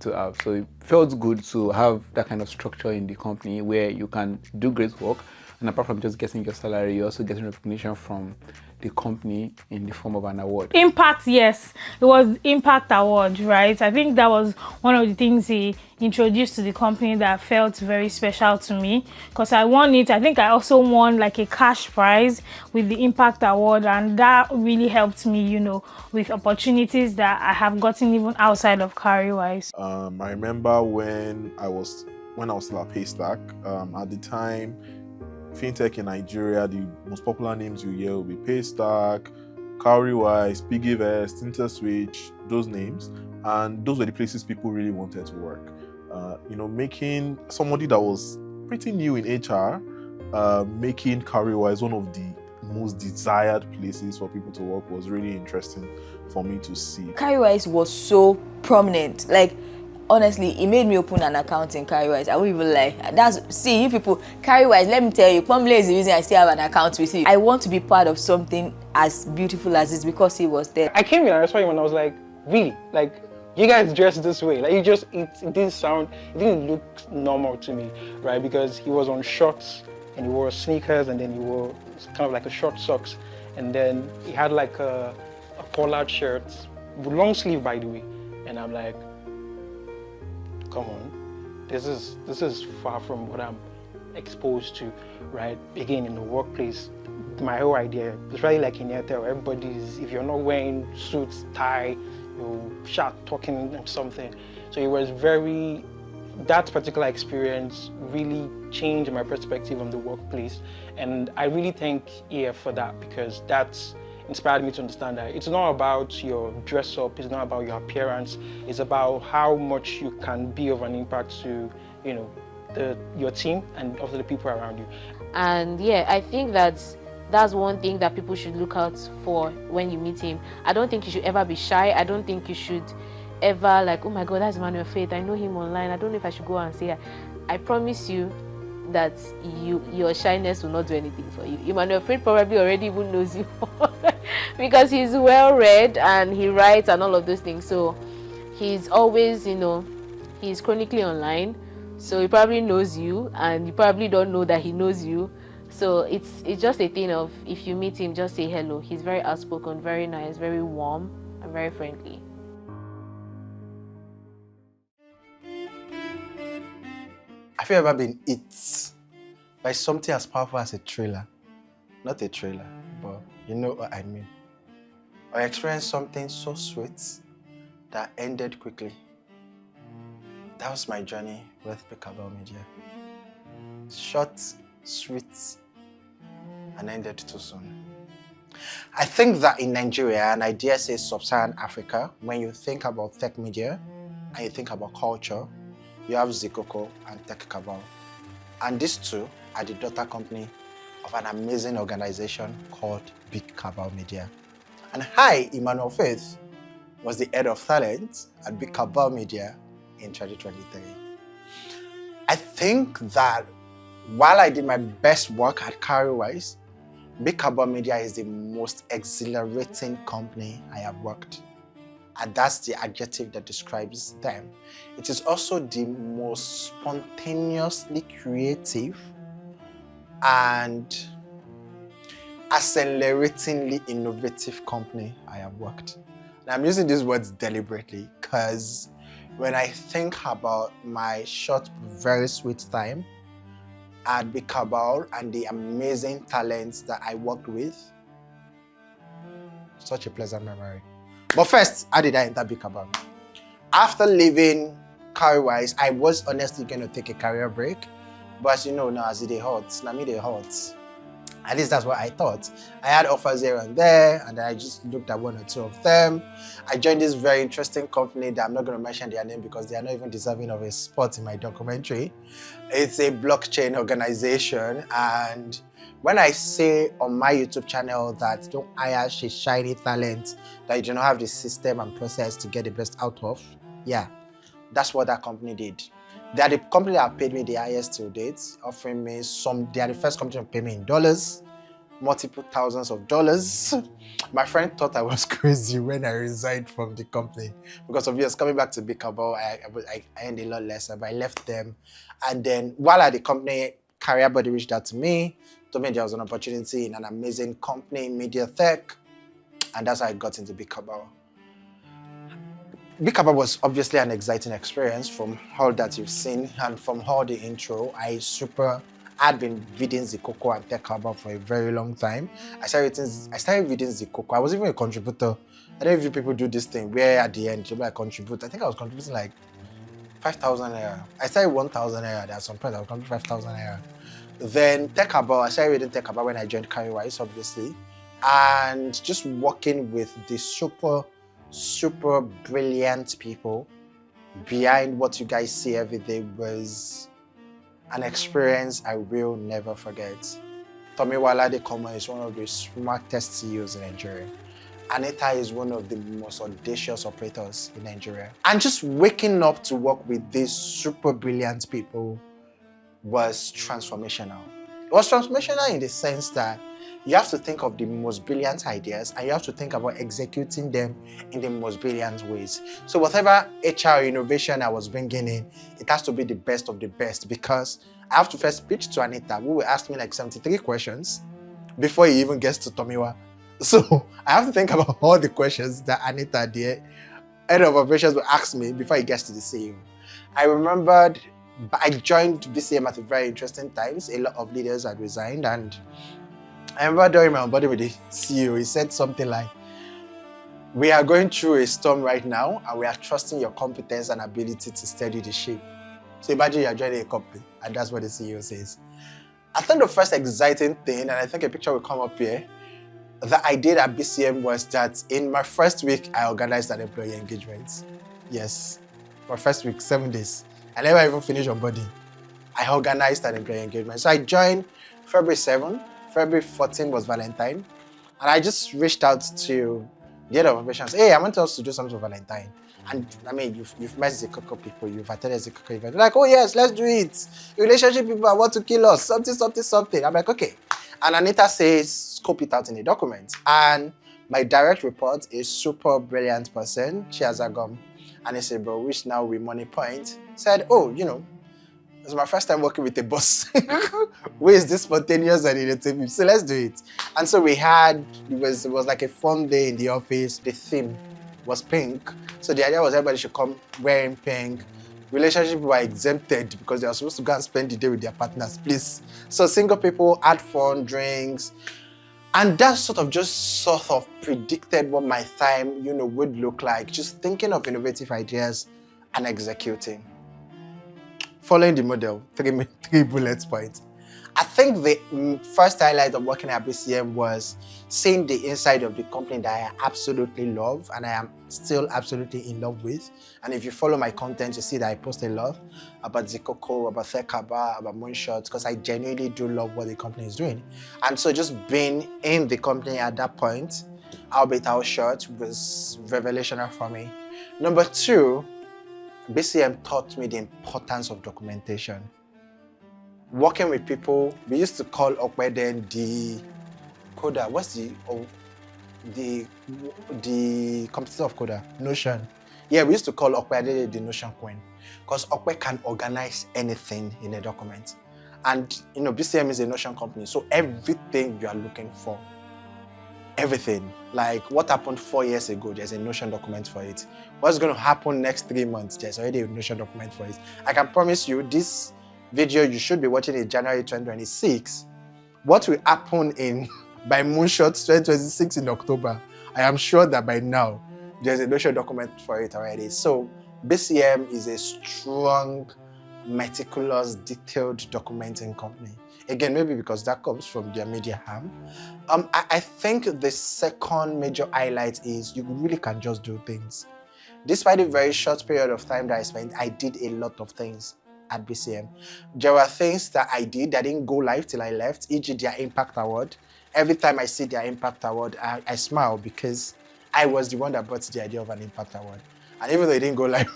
to have. So it felt good to have that kind of structure in the company where you can do great work, and apart from just getting your salary, you're also getting recognition from the company in the form of an award. Impact, yes, it was Impact Award, right? I think that was one of the things he introduced to the company that felt very special to me, because I won it. I think I also won like a cash prize with the Impact Award, and that really helped me, you know, with opportunities that I have gotten even outside of Cowrywise. I remember when I was still at Paystack, at the time, fintech in Nigeria, the most popular names you hear will be Paystack, Cowrywise, Piggyvest, InterSwitch, those names, and those were the places people really wanted to work. Making somebody that was pretty new in HR, making Cowrywise one of the most desired places for people to work was really interesting for me to see. Cowrywise was so prominent, like honestly, it made me open an account in Cowrywise. I won't even lie. See, you people, Cowrywise, let me tell you, Pamela is the reason I still have an account with you. I want to be part of something as beautiful as this because he was there. I came in and I saw him and I was like, really? Like, you guys dress this way? Like, it didn't look normal to me, right? Because he was on shorts and he wore sneakers and then he wore kind of like a short socks. And then he had like a collared shirt, long sleeve by the way. And I'm like, come on, this is far from what I'm exposed to, right? Again, in the workplace, my whole idea, especially like in Airtel, everybody's, if you're not wearing suits, tie, you start talking something. So it was that particular experience really changed my perspective on the workplace. And I really thank EF for that, because that's inspired me to understand that it's not about your dress up, it's not about your appearance, it's about how much you can be of an impact to, your team and also the people around you. And yeah, I think that's one thing that people should look out for when you meet him. I don't think you should ever be shy. I don't think you should ever like, oh my God, that's Emmanuel Faith, I know him online, I don't know if I should go and say it. I promise you that your shyness will not do anything for you. Emmanuel Faith probably already even knows you because he's well read and he writes and all of those things. So he's always, he's chronically online. So he probably knows you and you probably don't know that he knows you. So it's just a thing of, if you meet him, just say hello. He's very outspoken, very nice, very warm and very friendly. Have you ever been hit by something as powerful as a trailer? not a trailer, but you know what I mean. I experienced something so sweet that ended quickly. That was my journey with Cabal Media. Short, sweet, and ended too soon. I think that in Nigeria, and I dare say sub-Saharan Africa, when you think about tech media and you think about culture, you have Zikoko and Tech Cabal. And these two are the daughter company of an amazing organization called Big Cabal Media. And I, Emmanuel Faith, was the head of talent at Big Cabal Media in 2023. I think that while I did my best work at Cowrywise, Big Cabal Media is the most exhilarating company I have worked. And that's the adjective that describes them. It is also the most spontaneously creative and acceleratingly innovative company I have worked. And I'm using these words deliberately because when I think about my short, very sweet time at Big Cabal and the amazing talents that I worked with, such a pleasant memory. But first, how did I enter Big Cabal? After leaving Cowrywise, I was honestly going to take a career break. But as you know now, as it hurts, now me they hurts. At least that's what I thought. I had offers here and there, and I just looked at one or two of them. I joined this very interesting company that I'm not going to mention their name because they are not even deserving of a spot in my documentary. It's a blockchain organization, and when I say on my YouTube channel that don't hire shiny talent that you do not have the system and process to get the best out of, yeah, that's what that company did. They are the company that paid me the highest till date, offering me they are the first company to pay me in dollars, multiple thousands of dollars. My friend thought I was crazy when I resigned from the company because of years coming back to Big Cabal, I earned a lot lesser, but I left them. And then while at the company, CareerBuddy reached out to me, told me there was an opportunity in an amazing company, media tech, and that's how I got into Big Cabal. Big Cabal was obviously an exciting experience from all that you've seen and from all the intro. I'd been reading Zikoko and Tech Cabal for a very long time. I started reading Zikoko. I was even a contributor. I don't know if you people do this thing where at the end you contribute. I think I was contributing like 5,000 naira. I started 1,000 naira. There are some points I was contributing 5,000 naira. Then Tech Cabal, I started reading Tech Cabal when I joined Cowrywise, obviously, and just working with the super brilliant people behind what you guys see every day was an experience I will never forget. Tomiwa Ladekoma is one of the smartest CEOs in Nigeria. Anita is one of the most audacious operators in Nigeria. And just waking up to work with these super brilliant people was transformational. It was transformational in the sense that you have to think of the most brilliant ideas and you have to think about executing them in the most brilliant ways. So whatever HR innovation I was bringing in, it has to be the best of the best because I have to first pitch to Anita, who will ask me like 73 questions before he even gets to Tomiwa. So I have to think about all the questions that Anita, the head of operations, will ask me before he gets to the CEO. I remembered I joined BCM at a very interesting times. A lot of leaders had resigned, and I remember during my onboarding with the CEO, he said something like, "We are going through a storm right now, and we are trusting your competence and ability to steady the ship." So imagine you are joining a company, and that's what the CEO says. I think the first exciting thing, and I think a picture will come up here, that I did at BCM was that in my first week, I organized an employee engagement. Yes, my first week, 7 days. I never even finished onboarding. I organized an employee engagement. So I joined February 7. February 14 was Valentine. And I just reached out to the head of operations. Hey, I want us to do something for Valentine. And I mean, you've met Zikoko people, you've attended Zikoko event. They're like, oh yes, let's do it. Relationship people want to kill us, something. I'm like, okay. And Anita says, scope it out in a document. And my direct report is super brilliant person, Chiazagom. And he said, bro, which now we money point. Said, oh, it's my first time working with a boss. Who is this spontaneous and innovative? So let's do it. And so it was like a fun day in the office. The theme was pink. So the idea was everybody should come wearing pink. Relationships were exempted because they were supposed to go and spend the day with their partners, please. So single people had fun, drinks. And that sort of predicted what my time, would look like. Just thinking of innovative ideas and executing. Following the model, three bullet points. I think the first highlight of working at BCM was seeing the inside of the company that I absolutely love and I am still absolutely in love with. And if you follow my content, you see that I post a lot about Zikoko, about Thekaba, about Moonshot, because I genuinely do love what the company is doing. And so just being in the company at that point, albeit our short, was revelational for me. Number two, BCM taught me the importance of documentation. Working with people, we used to call Okweden the coder. What's the competitor of coder? Notion. Yeah, we used to call Okweden the Notion queen because Okwe can organize anything in a document. And BCM is a Notion company, so everything you are looking for, everything, like what happened 4 years ago, there's a Notion document for it. What's going to happen next 3 months, there's already a Notion document for it. I can promise you this video you should be watching in January 2026. What will happen by Moonshot 2026 in October? I am sure that by now there's a Notion document for it already. So BCM is a strong, meticulous, detailed documenting company. Again, maybe because that comes from their media arm. I think the second major highlight is you really can just do things. Despite a very short period of time that I spent, I did a lot of things at BCM. There were things that I did that didn't go live till I left, e.g. their Impact Award. Every time I see their Impact Award, I smile because I was the one that brought the idea of an Impact Award. And even though it didn't go live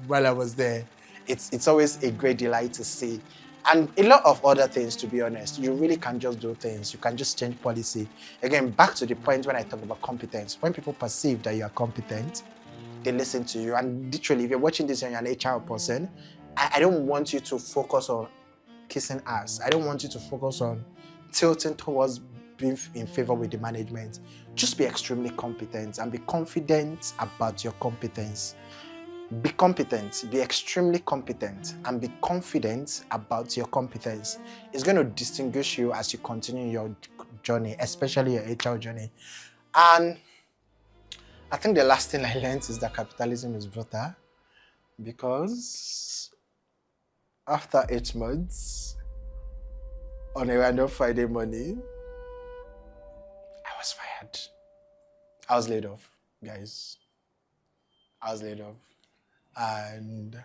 while I was there, it's always a great delight to see. And a lot of other things, to be honest. You really can just do things. You can just change policy. Again, back to the point when I talk about competence. When people perceive that you are competent, they listen to you. And literally, if you're watching this and you're an HR person, I don't want you to focus on kissing ass. I don't want you to focus on tilting towards being in favor with the management. Just be extremely competent and be confident about your competence. Be competent, be extremely competent, and be confident about your competence. It's going to distinguish you as you continue your journey, especially your HR journey. And I think the last thing I learned is that capitalism is brutal, because after 8 months, on a random Friday morning, I was fired. I was laid off, guys. I was laid off. And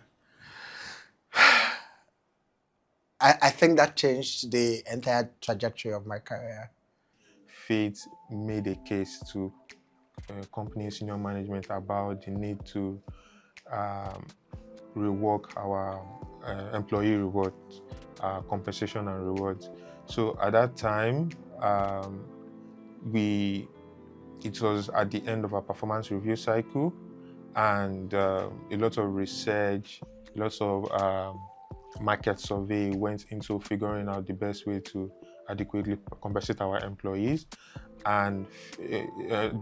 I think that changed the entire trajectory of my career. Fate made a case to company senior management about the need to rework our employee rewards, compensation and rewards. So at that time, it was at the end of our performance review cycle, and a lot of research, lots of market survey went into figuring out the best way to adequately compensate our employees. And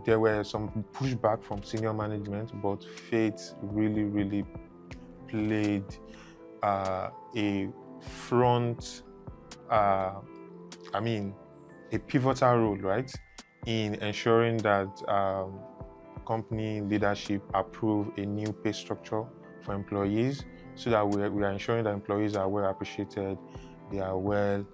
there were some pushback from senior management, but Fate really played a pivotal role, right, in ensuring that company leadership approve a new pay structure for employees, so that we are ensuring that employees are well appreciated, they are well,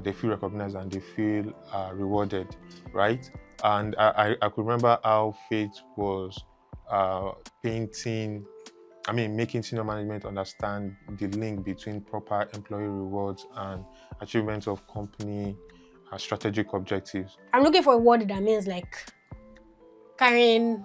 they feel recognized, and they feel rewarded, right? And I could remember how Fate was making senior management understand the link between proper employee rewards and achievement of company strategic objectives. I'm looking for a word that means like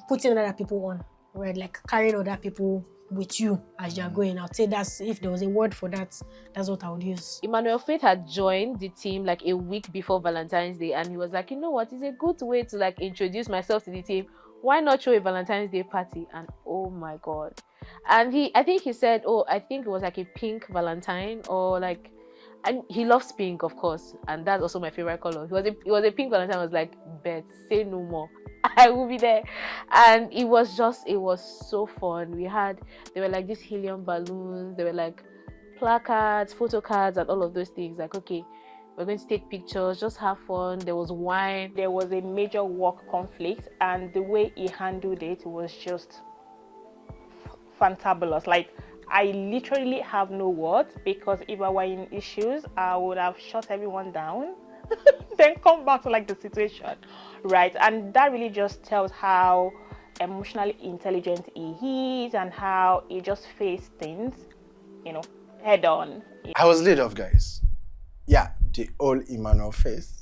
putting other people on, right? Like carrying other people with you as you're going. I'd say if there was a word for that, that's what I would use. Emmanuel Faith had joined the team like a week before Valentine's Day, and he was like, you know what, it's a good way to like introduce myself to the team. Why not show a Valentine's Day party? And oh my God. And I think he said, I think it was like a pink Valentine, or like, and he loves pink, of course, and that's also my favorite color. It was a pink Valentine. I was like, bet, say no more. I will be there. And it was so fun. There were like these helium balloons, there were like placards, photo cards, and all of those things. Like, okay, we're going to take pictures, just have fun. There was wine. There was a major work conflict, and the way he handled it was just fantabulous. Like, I literally have no words, because if I were in issues, I would have shut everyone down, then come back to like the situation, right? And that really just tells how emotionally intelligent he is and how he just faced things, you know, head on. I was laid off, guys. Yeah, the whole Emmanuel faith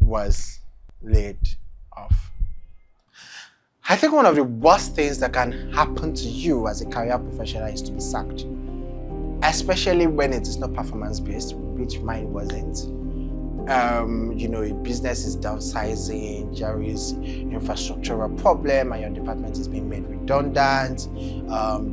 was laid off. I think one of the worst things that can happen to you as a career professional is to be sacked, especially when it is not performance-based, which mine wasn't. You know, a business is downsizing, there is infrastructural problem, and your department is being made redundant.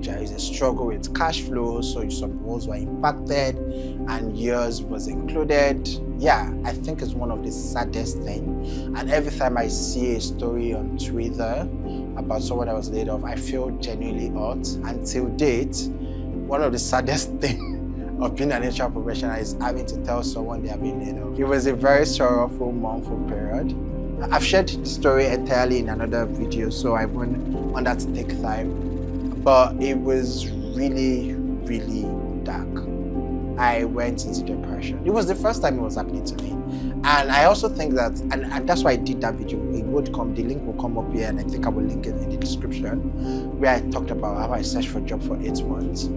There is a struggle with cash flow, so some roles were impacted, and yours was included. Yeah, I think it's one of the saddest things. And every time I see a story on Twitter about someone that was laid off, I feel genuinely hurt. Until date, one of the saddest things of being an HR professional is having to tell someone they have been laid off. It was a very sorrowful, mournful period. I've shared the story entirely in another video, so I won't want that to take time. But it was really, really dark. I went into depression. It was the first time it was happening to me. And I also think that, and that's why I did that video. It would come, the link will come up here, and I think I will link it in the description, where I talked about how I searched for a job for 8 months.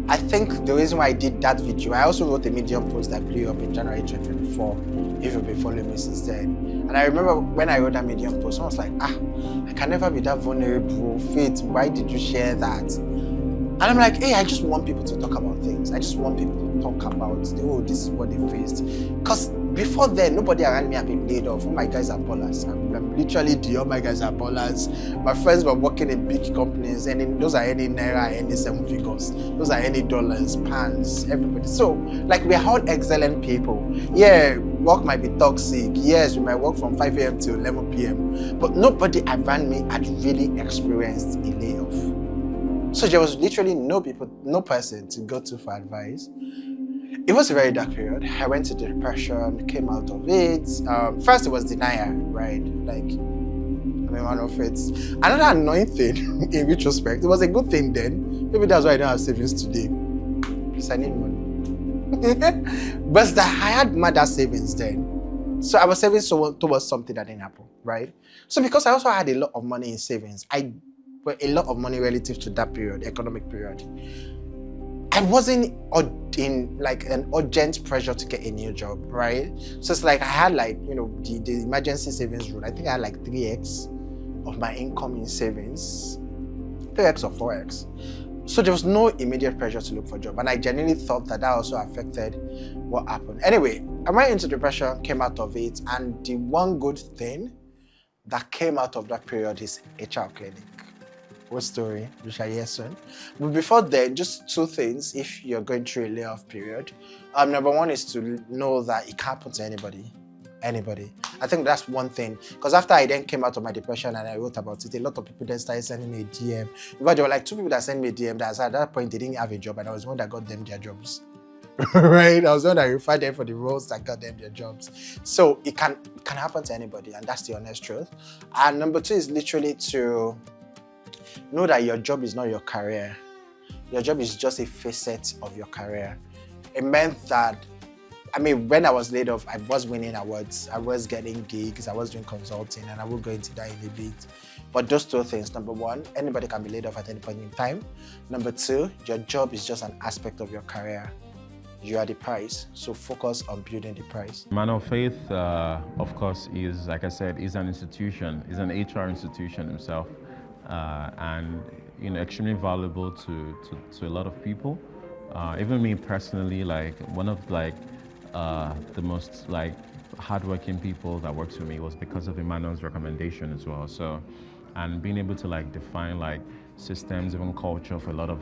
I think the reason why I did that video, I also wrote a Medium post that blew up in January 2024, if you've been following me since then. And I remember when I wrote that Medium post, I was like, I can never be that vulnerable. Faith, why did you share that? And I'm like, hey, I just want people to talk about things. I just want people to talk about, oh, this is what they faced. Because before then, nobody around me had been laid off. All my guys are ballers. I'm literally all my guys are ballers. My friends were working in big companies, and those are any naira, any 7 figures. Those are any dollars, pounds, everybody. So, like, we're all excellent people. Yeah, work might be toxic. Yes, we might work from 5 a.m. to 11 p.m. But nobody around me had really experienced a layoff. So there was literally no person to go to for advice. It was a very dark period. I went to depression, came out of it. First, it was denial, right? Like, one of it. Another annoying thing, in retrospect, it was a good thing then. Maybe that's why I don't have savings today. Because I need money. But I had mad savings then. So I was saving towards something that didn't happen, right? So because I also had a lot of money in savings, a lot of money relative to that period, economic period, I wasn't in like an urgent pressure to get a new job, right? So it's like I had like, the emergency savings rule. I think I had like 3x of my income in savings, 3x or 4x. So there was no immediate pressure to look for a job. And I genuinely thought that also affected what happened. Anyway, I went into depression, came out of it. And the one good thing that came out of that period is HR clinic. What story, which I hear soon. But before then, just 2 things if you're going through a layoff period. Number one is to know that it can't happen to anybody. I think that's one thing. Because after I then came out of my depression and I wrote about it, a lot of people then started sending me a DM. But there were like 2 people that sent me a DM that at that point they didn't have a job, and I was the one that got them their jobs. Right? I was the one that referred them for the roles that got them their jobs. So it can happen to anybody, and that's the honest truth. And number 2 is literally to know that your job is not your career. Your job is just a facet of your career. It meant that, when I was laid off, I was winning awards, I was getting gigs, I was doing consulting, and I will go into that in a bit. But those 2 things, number 1, anybody can be laid off at any point in time. Number 2, your job is just an aspect of your career. You are the price, so focus on building the price. Man of Faith, of course, is, like I said, is an institution, is an HR institution himself. And extremely valuable to a lot of people. Even me personally, like one of the most hardworking people that works for me was because of Emmanuel's recommendation as well. So, and being able to define systems, even culture for a lot of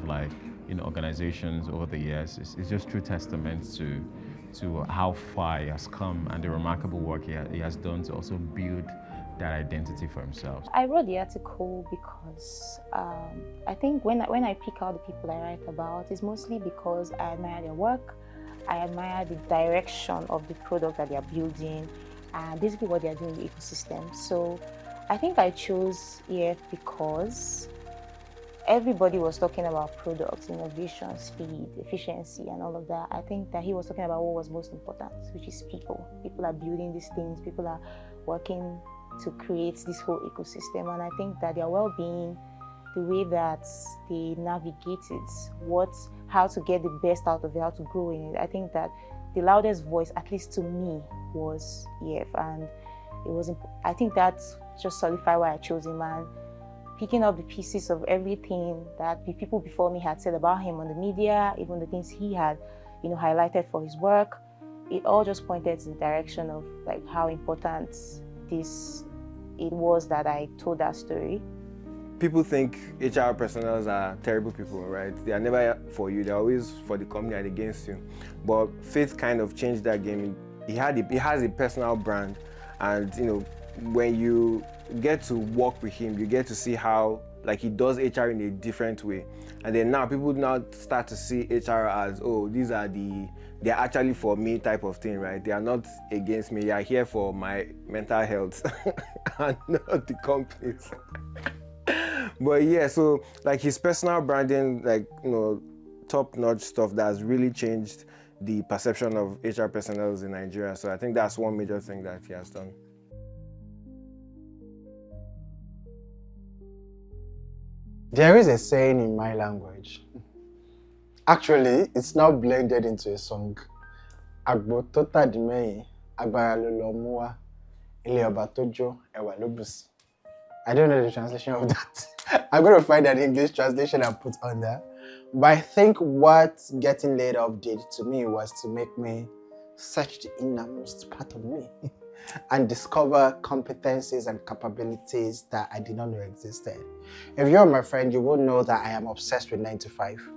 organizations over the years is just true testament to how far he has come and the remarkable work he has done to also build that identity for himself. I wrote the article because I think when I pick out the people I write about, it's mostly because I admire their work. I admire the direction of the product that they are building and basically what they are doing in the ecosystem. So I think I chose EF because everybody was talking about products, innovation, speed, efficiency, and all of that. I think that he was talking about what was most important, which is people. People are building these things, people are working to create this whole ecosystem. And I think that their well-being, the way that they navigate it, how to get the best out of it, how to grow in it. I think that the loudest voice, at least to me, was EF. And it was, I think that just solidified why I chose him. And picking up the pieces of everything that the people before me had said about him on the media, even the things he had, highlighted for his work, it all just pointed to the direction of like how important it was that I told that story. People think HR personnel are terrible people, right? They are never for you. They're always for the company and against you. But Faith kind of changed that game. He has a personal brand, and when you get to work with him, you get to see how he does HR in a different way. And then now people now start to see HR as, oh, they're actually for me type of thing, right? They are not against me. They are here for my mental health and not the companies. But yeah, so his personal branding, top-notch stuff that has really changed the perception of HR personnel in Nigeria. So I think that's one major thing that he has done. There is a saying in my language. Actually, it's now blended into a song. Agbo tota dimei, agbara lolomuwa, ile oba tojo, ewa lobusi. I don't know the translation of that. I'm going to find an English translation and put on there. But I think what getting laid off did to me was to make me search the innermost part of me and discover competencies and capabilities that I did not know existed. If you're my friend, you will know that I am obsessed with 9 to 5.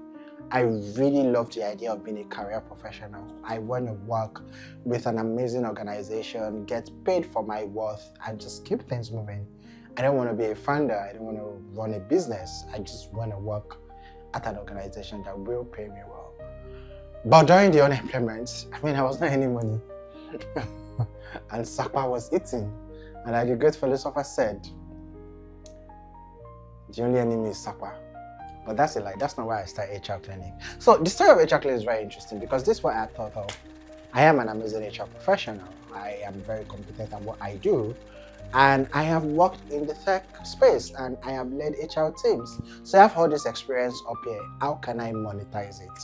I really love the idea of being a career professional. I want to work with an amazing organization, get paid for my worth, and just keep things moving. I don't want to be a founder. I don't want to run a business. I just want to work at an organization that will pay me well. But during the unemployment, I was not earning money. And Sakpa was eating. And like the great philosopher said, the only enemy is Sakpa. But that's a lie. That's not why I started HR Clinic. So the story of HR Clinic is very interesting because this is what I thought of. I am an amazing HR professional. I am very competent at what I do. And I have worked in the tech space and I have led HR teams. So I have all this experience up here. How can I monetize it?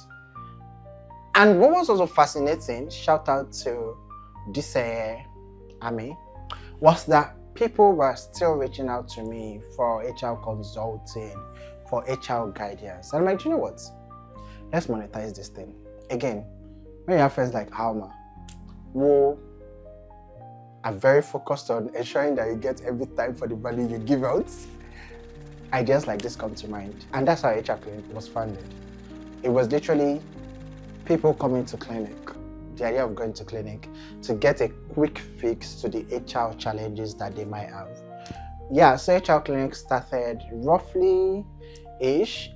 And what was also fascinating, shout out to this Ami, was that people were still reaching out to me for HR consulting, for HR guidance. And I'm like, do you know what? Let's monetize this thing. Again, when you have friends like Alma, who are very focused on ensuring that you get every time for the value you give out, ideas like this come to mind. And that's how HR Clinic was founded. It was literally people coming to clinic, the idea of going to clinic to get a quick fix to the HR challenges that they might have. Yeah, so HR Clinic started roughly-ish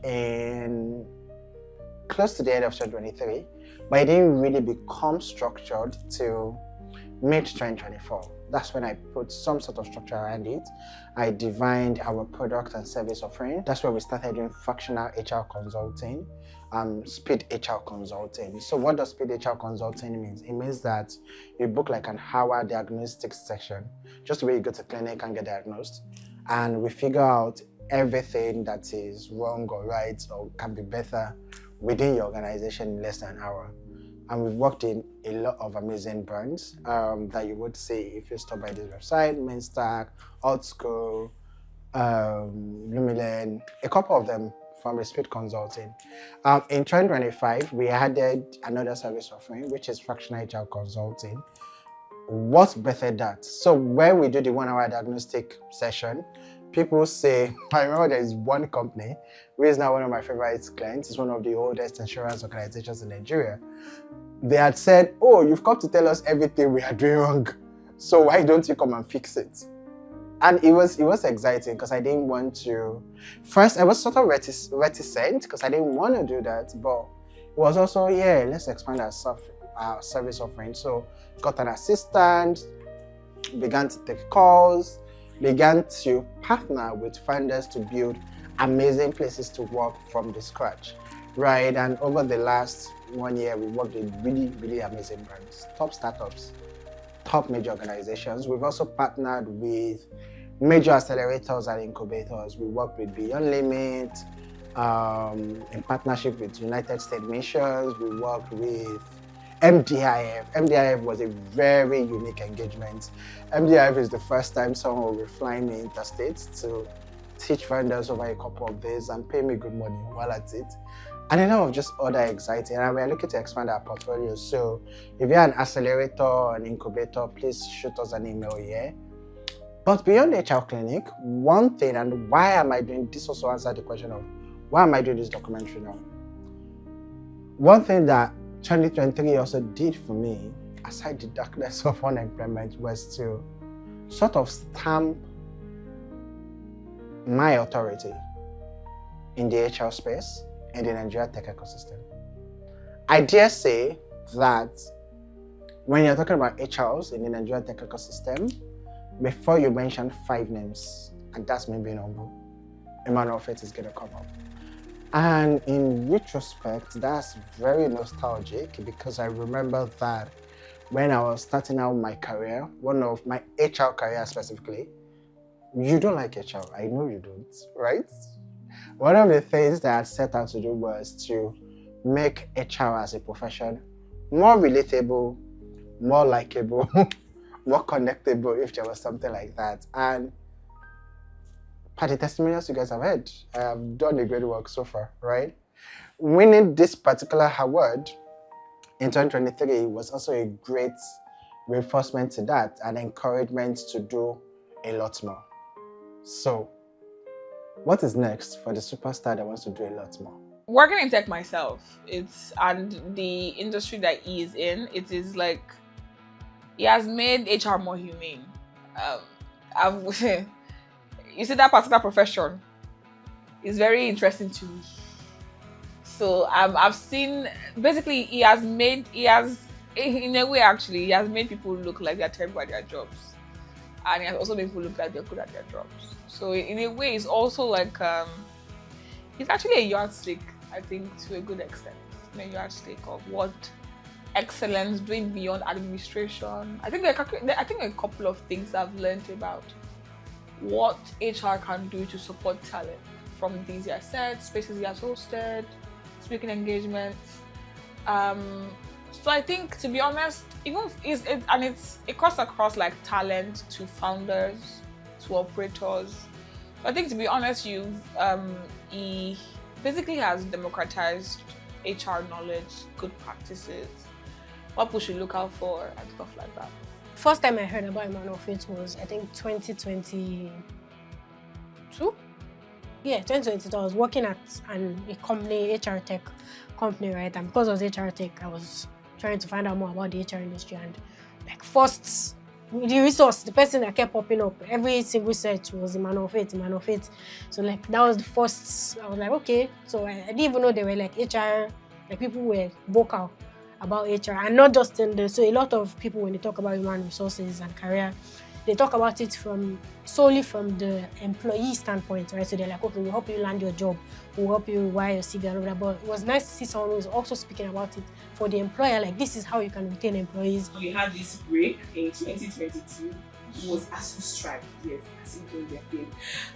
in close to the end of 2023, but it didn't really become structured till mid-2024. That's when I put some sort of structure around it. I defined our product and service offering. That's where we started doing fractional HR consulting, speed HR consulting. So what does speed HR consulting mean? It means that you book like an hour diagnostic session, just where you go to clinic and get diagnosed. And we figure out everything that is wrong or right or can be better within your organization in less than an hour. And we've worked in a lot of amazing brands that you would see if you stop by this website, Mainstack, Outschool, Lumilen, a couple of them from Speed Consulting. In 2025, we added another service offering, which is fractional HR consulting. What bettered that? So when we do the 1 hour diagnostic session, people say, I remember there is one company, which is now one of my favorite clients. It's one of the oldest insurance organizations in Nigeria. They had said, oh, you've come to tell us everything we are doing wrong. So why don't you come and fix it? And it was exciting because I didn't want to. First, I was sort of reticent because I didn't want to do that. But it was also, yeah, let's expand our our service offering. So got an assistant, began to take calls, began to partner with founders to build amazing places to work from the scratch, right? And over the last 1 year, we worked with really, really amazing brands, top startups, top major organizations. We've also partnered with major accelerators and incubators. We work with Beyond Limit, in partnership with United States Missions. We worked with MDIF. MDIF was a very unique engagement. MDIF is the first time someone will be flying me interstate to teach founders over a couple of days and pay me good money while at it. And a lot of just other exciting. And we're looking to expand our portfolio. So if you're an accelerator or an incubator, please shoot us an email here. But beyond the HR clinic, one thing, and why am I doing this, also answered the question of why am I doing this documentary now? One thing that 2023 also did for me, aside the darkness of unemployment, was to sort of stamp my authority in the HR space in the Nigeria tech ecosystem. I dare say that when you're talking about HRs in the Nigeria tech ecosystem, before you mention 5 names, and that's me being humble, Emmanuel Faith is going to come up. And in retrospect, that's very nostalgic because I remember that when I was starting out my career, one of my HR career specifically, you don't like HR, I know you don't, right? One of the things that I set out to do was to make HR as a profession more relatable, more likable, more connectable, if there was something like that. And per the testimonials you guys have heard, I have done a great work so far, right? Winning this particular award in 2023 was also a great reinforcement to that and encouragement to do a lot more. So, what is next for the superstar that wants to do a lot more? Working in tech myself, and the industry that he is in, it is like he has made HR more humane. You see, that particular profession is very interesting to me. So I've seen, basically he has, in a way actually, he has made people look like they're terrible at their jobs. And he has also made people look like they're good at their jobs. So in a way, it's also like, it's actually a yardstick, I think, to a good extent. A yardstick of what excellence, doing beyond administration. I think a couple of things I've learned about what HR can do to support talent, from things he has said, spaces he has hosted, speaking engagements. So I think, to be honest, it cuts across like talent to founders to operators. So I think, to be honest, he basically has democratized HR knowledge, good practices, what people should look out for, and stuff like that. First time I heard about Emmanuel Faith was, I think, 2022. Yeah, 2022. I was working at a company, HR tech company, right? And because of HR tech, I was trying to find out more about the HR industry. And like first, the resource, the person that kept popping up, every single search was Emmanuel Faith. So like that was the first. I was like, okay. So I didn't even know they were like HR, like people were vocal about HR, and not just in the, so a lot of people, when they talk about human resources and career, they talk about it solely from the employee standpoint, right? So they're like, okay, we'll help you land your job, we'll help you wire your CV and all that. But it was nice to see someone who was also speaking about it for the employer, like this is how you can retain employees. We had this break in 2022. It was ASU strike, yes, ASU doing their thing.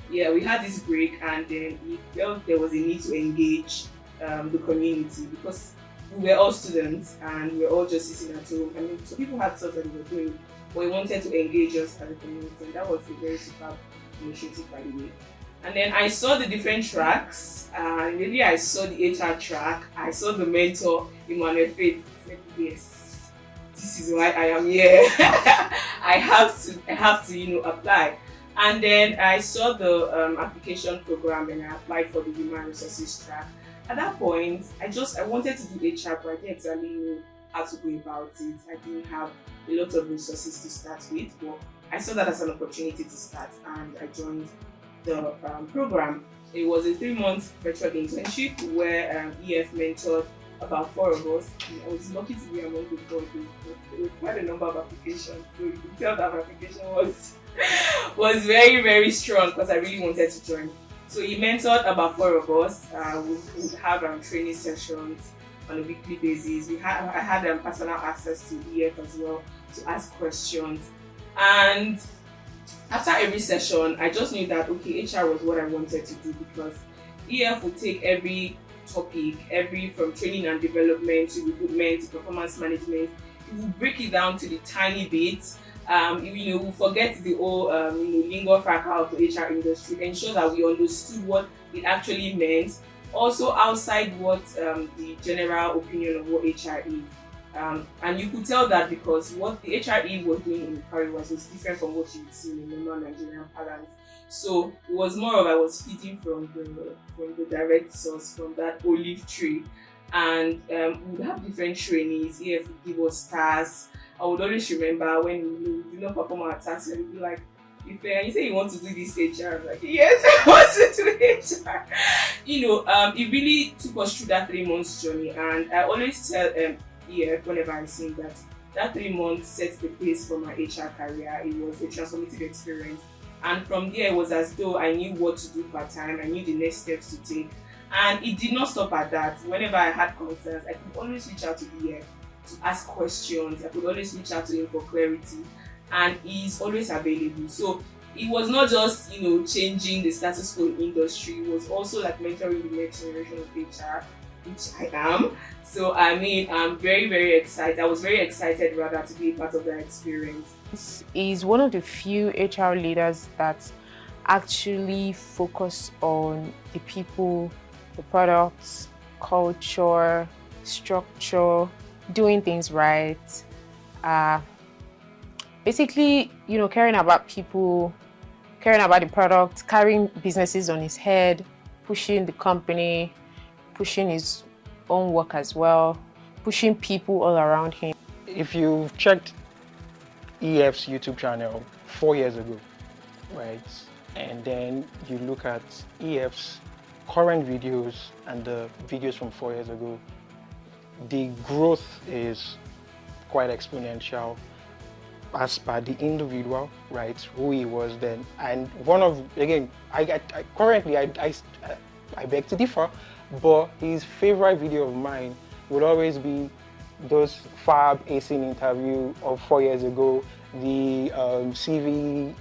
Yeah, we had this break, and then we felt there was a need to engage the community, because we were all students and we were all just sitting at home. I mean, so people had stuff that they were doing, but we wanted to engage us as a community, and that was a very superb initiative, by the way. And then I saw the different tracks, and maybe I saw the HR track, I saw the mentor, Emmanuel Faith. I said, yes, this is why I am here. I have to, apply. And then I saw the application program, and I applied for the human resources track. At that point, I wanted to do HR, but I didn't exactly know how to go about it. I didn't have a lot of resources to start with, but I saw that as an opportunity to start, and I joined the program. It was a 3-month virtual internship where EF mentored about 4 of us. I was lucky to be among the 4. There were quite a number of applications, so you could tell that my application was very, very strong because I really wanted to join. So he mentored about 4 of us. We would have training sessions on a weekly basis. I had personal access to EF as well to ask questions. And after every session, I just knew that, okay, HR was what I wanted to do, because EF would take every topic, from training and development to recruitment to performance management. It will break it down to the tiny bits. We forget the whole lingua franca of the HR industry, ensure that we understood what it actually meant. Also outside what the general opinion of what HR is. And you could tell that because what the HRE was doing in Cowrywise was different from what you would see in normal Nigerian parlance. So it was more of I was feeding from the direct source, from that olive tree. And we would have different trainees. EF would give us tasks. I would always remember when we did not perform our tasks, we would be like, if you say you want to do this HR, I'm like, yes, I want to do HR. It really took us through that 3 months journey. And I always tell EF whenever I see that 3 months sets the pace for my HR career. It was a transformative experience. And from there, it was as though I knew what to do part-time. I knew the next steps to take. And it did not stop at that. Whenever I had concerns, I could always reach out to EF to ask questions. I could always reach out to him for clarity. And he's always available. So it was not just, changing the status quo industry. It was also like mentoring the next generation of HR, which I am. So I'm very, very excited. I was very excited rather to be a part of that experience. He's one of the few HR leaders that actually focus on the people, the products, culture, structure, doing things right. Basically, caring about people, caring about the product, carrying businesses on his head, pushing the company, pushing his own work as well, pushing people all around him. If you've checked EF's YouTube channel 4 years ago, right, and then you look at EF's current videos and the videos from 4 years ago, the growth is quite exponential as per the individual, right, who he was then. And I beg to differ, but his favorite video of mine would always be those fab acing interview of 4 years ago, the CV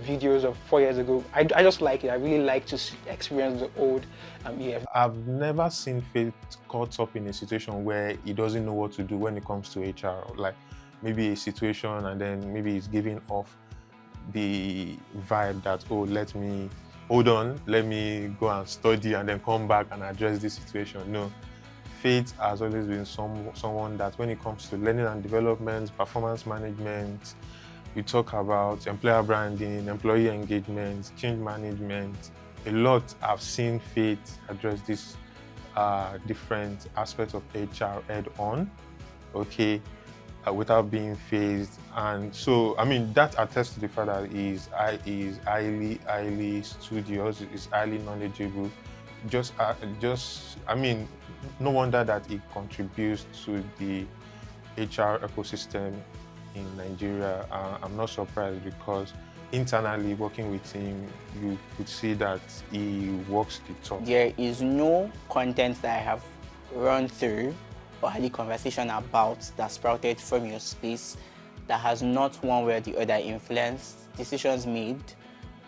videos of 4 years ago. I just like it. I really like to experience the old EF. I've never seen Faith caught up in a situation where he doesn't know what to do when it comes to HR. Like maybe a situation and then maybe he's giving off the vibe that, oh, let me go and study and then come back and address this situation. No. Faith has always been someone that when it comes to learning and development, performance management, we talk about employer branding, employee engagement, change management. A lot I've seen Faith address these different aspects of HR head-on, okay, without being phased. And so, that attests to the fact that he is highly studious, is highly knowledgeable. No wonder that he contributes to the HR ecosystem in Nigeria. I'm not surprised because internally working with him, you could see that he walks the talk. There is no content that I have run through or had a conversation about that sprouted from your space that has not one way or the other influenced decisions made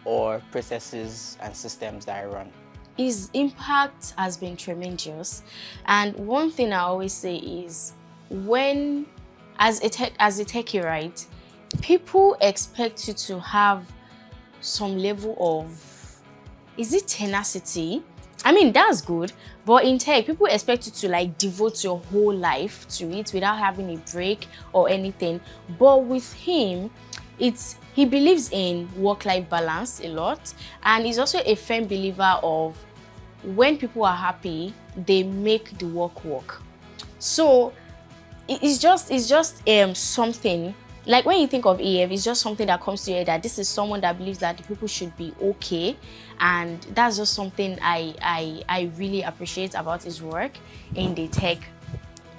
or processes and systems that I run. His impact has been tremendous, and one thing I always say is when, as a techie, right, people expect you to have some level of, is it tenacity? That's good, but in tech, people expect you to devote your whole life to it without having a break or anything. But with him, he believes in work-life balance a lot, and he's also a firm believer of when people are happy, they make the work work. So it's just something like when you think of EF, it's just something that comes to your head that this is someone that believes that the people should be okay, and that's just something I really appreciate about his work in the tech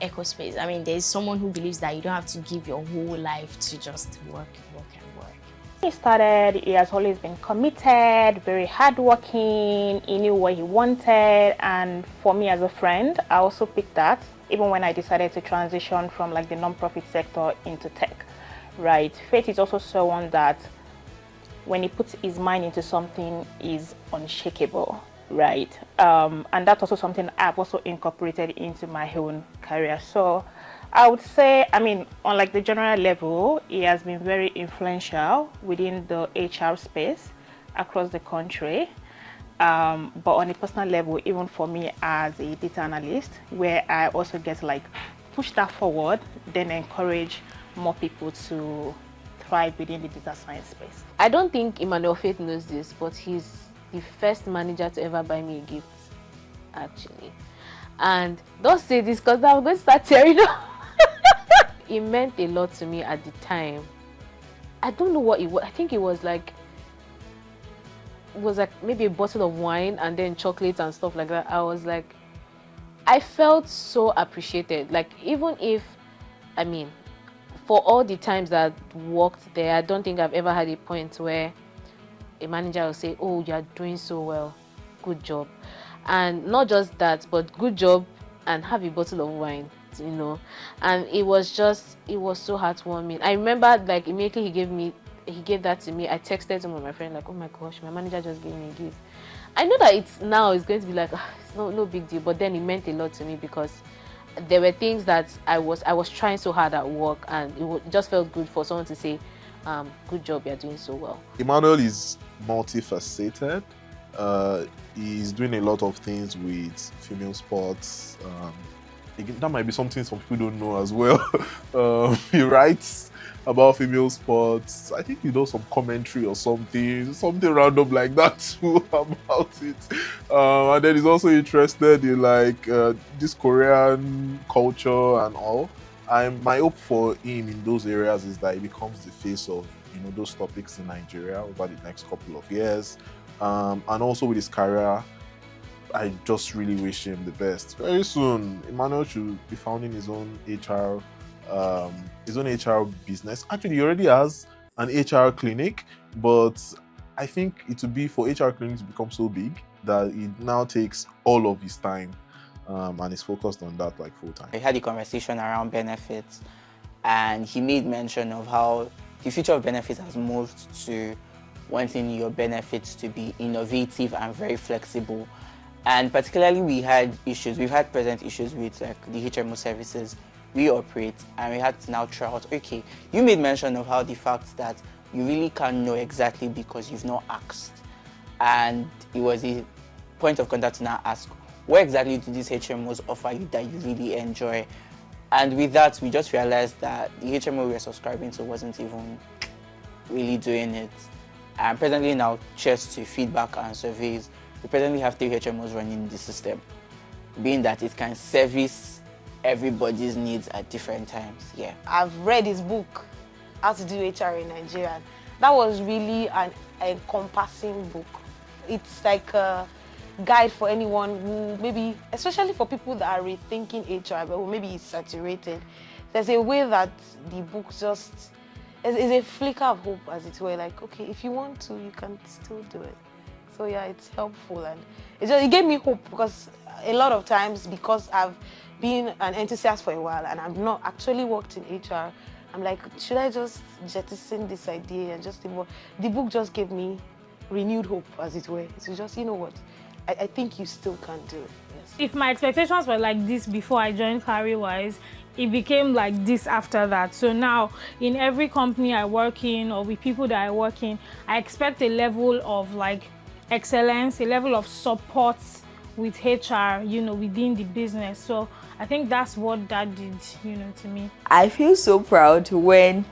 ecospace. I mean, there's someone who believes that you don't have to give your whole life to just work. He started, he has always been committed, very hardworking, he knew what he wanted, and for me as a friend, I also picked that, even when I decided to transition from like the non-profit sector into tech, right? Faith is also someone that when he puts his mind into something is unshakable, right? And that's also something I've also incorporated into my own career. So I would say, I mean, on like the general level, he has been very influential within the HR space across the country. But on a personal level, even for me as a data analyst, where I also get to like push that forward, then encourage more people to thrive within the data science space. I don't think Emmanuel Faith knows this, but he's the first manager to ever buy me a gift, actually. And don't say this because I'm going to start tearing up. It meant a lot to me at the time. I don't know what it was. I think it was like maybe a bottle of wine and then chocolates and stuff like that. I was like, I felt so appreciated. Like, even if, I mean, for all the times that I've worked there, I don't think I've ever had a point where a manager will say, oh, you're doing so well, good job. And not just that, but good job and have a bottle of wine, you know. And it was so heartwarming. I remember, like, immediately he gave that to me. I texted some of my friends, like, oh my gosh, my manager just gave me a gift. I know that it's going to be like, it's no big deal, but then it meant a lot to me because there were things that I was trying so hard at work, and it just felt good for someone to say, good job, you're doing so well. Emmanuel is multifaceted. He's doing a lot of things with female sports. That might be something some people don't know as well. He writes about female sports. I think he does some commentary or something random like that too about it. And then he's also interested in like this Korean culture and all. My hope for him in those areas is that he becomes the face of those topics in Nigeria over the next couple of years. And also with his career, I just really wish him the best. Very soon, Emmanuel should be founding his own HR business. Actually, he already has an HR clinic, but I think it would be for HR clinics to become so big that it now takes all of his time and is focused on that like full time. We had a conversation around benefits, and he made mention of how the future of benefits has moved to wanting your benefits to be innovative and very flexible. And particularly we've had present issues with like the HMO services we operate, and we had to now try out, okay, you made mention of how the fact that you really can't know exactly because you've not asked. And it was a point of contact to now ask, what exactly do these HMOs offer you that you really enjoy? And with that, we just realized that the HMO we were subscribing to wasn't even really doing it. And presently now, cheers to feedback and surveys, we presently have 3 HMOs running the system, being that it can service everybody's needs at different times. Yeah. I've read his book, How to Do HR in Nigeria. That was really an encompassing book. It's like a guide for anyone who maybe, especially for people that are rethinking HR, but who maybe is saturated. There's a way that the book just is a flicker of hope, as it were. Like, okay, if you want to, you can still do it. So yeah, it's helpful, and it gave me hope, because a lot of times, because I've been an enthusiast for a while and I've not actually worked in HR, I'm like, should I just jettison this idea and just involve? The book just gave me renewed hope, as it were. It's just, you know what, I think you still can do it. Yes. If my expectations were like this before I joined Cowrywise, it became like this after that. So now, in every company I work in, or with people that I work in, I expect a level of like excellence, a level of support with HR, within the business. So I think that's what that did, to me. I feel so proud when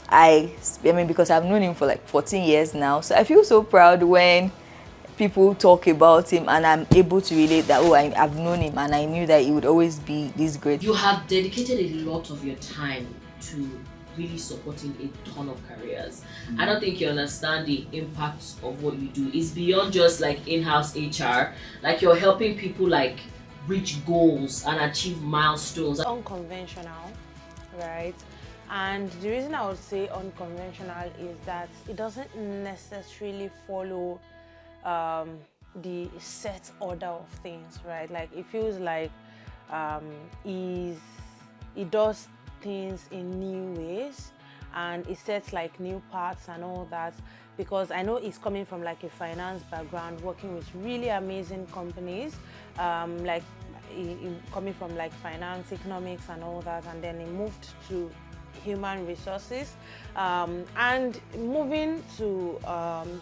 because I've known him for like 14 years now. So I feel so proud when people talk about him and I'm able to relate that, I've known him and I knew that he would always be this great. You have dedicated a lot of your time to really supporting a ton of careers. I don't think you understand the impact of what you do. It's beyond just like in-house HR. Like you're helping people like reach goals and achieve milestones. Unconventional, right? And the reason I would say unconventional is that it doesn't necessarily follow the set order of things, right? Like it feels like he does things in new ways, and it sets like new paths and all that, because I know he's coming from like a finance background, working with really amazing companies, like he coming from like finance, economics and all that, and then he moved to human resources, and moving to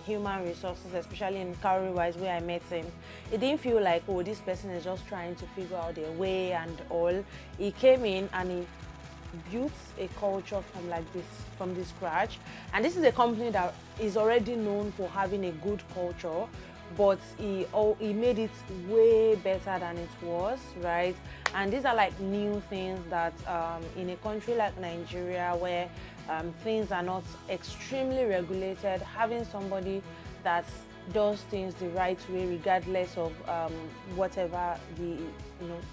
human resources, especially in Cowrywise where I met him, it didn't feel like, oh, this person is just trying to figure out their way and all. He came in and he built a culture from the scratch, and this is a company that is already known for having a good culture, but he made it way better than it was, right? And these are like new things that in a country like Nigeria, where things are not extremely regulated, having somebody that does things the right way regardless of whatever the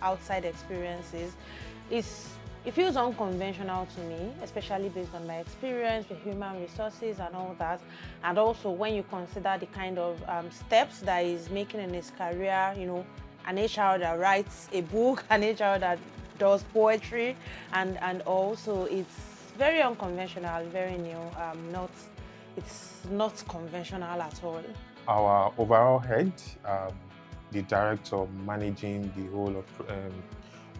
outside experience is, it feels unconventional to me, especially based on my experience with human resources and all that. And also when you consider the kind of steps that he's making in his career, an HR that writes a book, an HR that does poetry, and also it's very unconventional, very new. It's not conventional at all. Our overall head, the director managing the whole of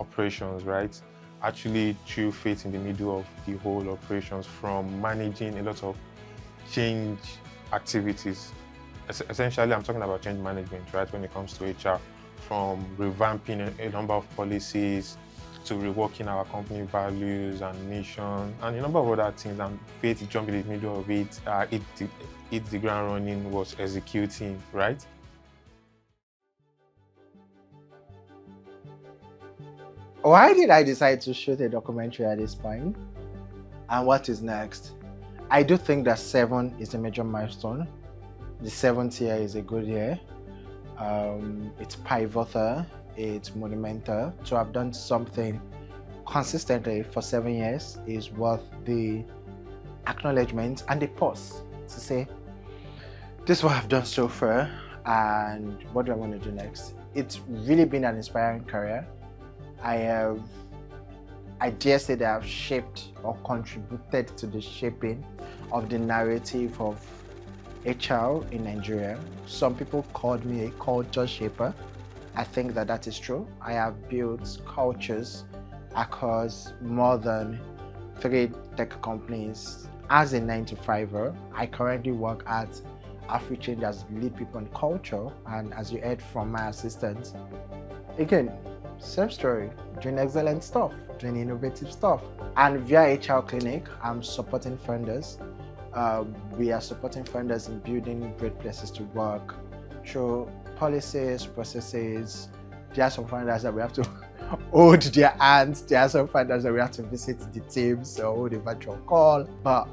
operations, right, actually threw faith in the middle of the whole operations, from managing a lot of change activities. Essentially, I'm talking about change management, right, when it comes to HR, from revamping a number of policies to reworking our company values and mission and a number of other things, and faith jumped in the middle of it, hit the ground running, was executing, right? Why did I decide to shoot a documentary at this point? And what is next? I do think that 7 is a major milestone. The 7th year is a good year. It's pivotal, it's monumental. To have done something consistently for 7 years is worth the acknowledgement and the pause to say, this is what I've done so far, and what do I want to do next? It's really been an inspiring career. I dare say that I've shaped or contributed to the shaping of the narrative of HR in Nigeria. Some people called me a culture shaper. I think that is true. I have built cultures across more than 3 tech companies. As a 9-to-5er, I currently work at Africhange as lead people in culture, and as you heard from my assistant, again, same story, doing excellent stuff, doing innovative stuff. And via HR Clinic, I'm supporting founders. We are supporting founders in building great places to work through policies, processes. There are some founders that we have to hold their hands. There are some founders that we have to visit the teams or hold a virtual call. But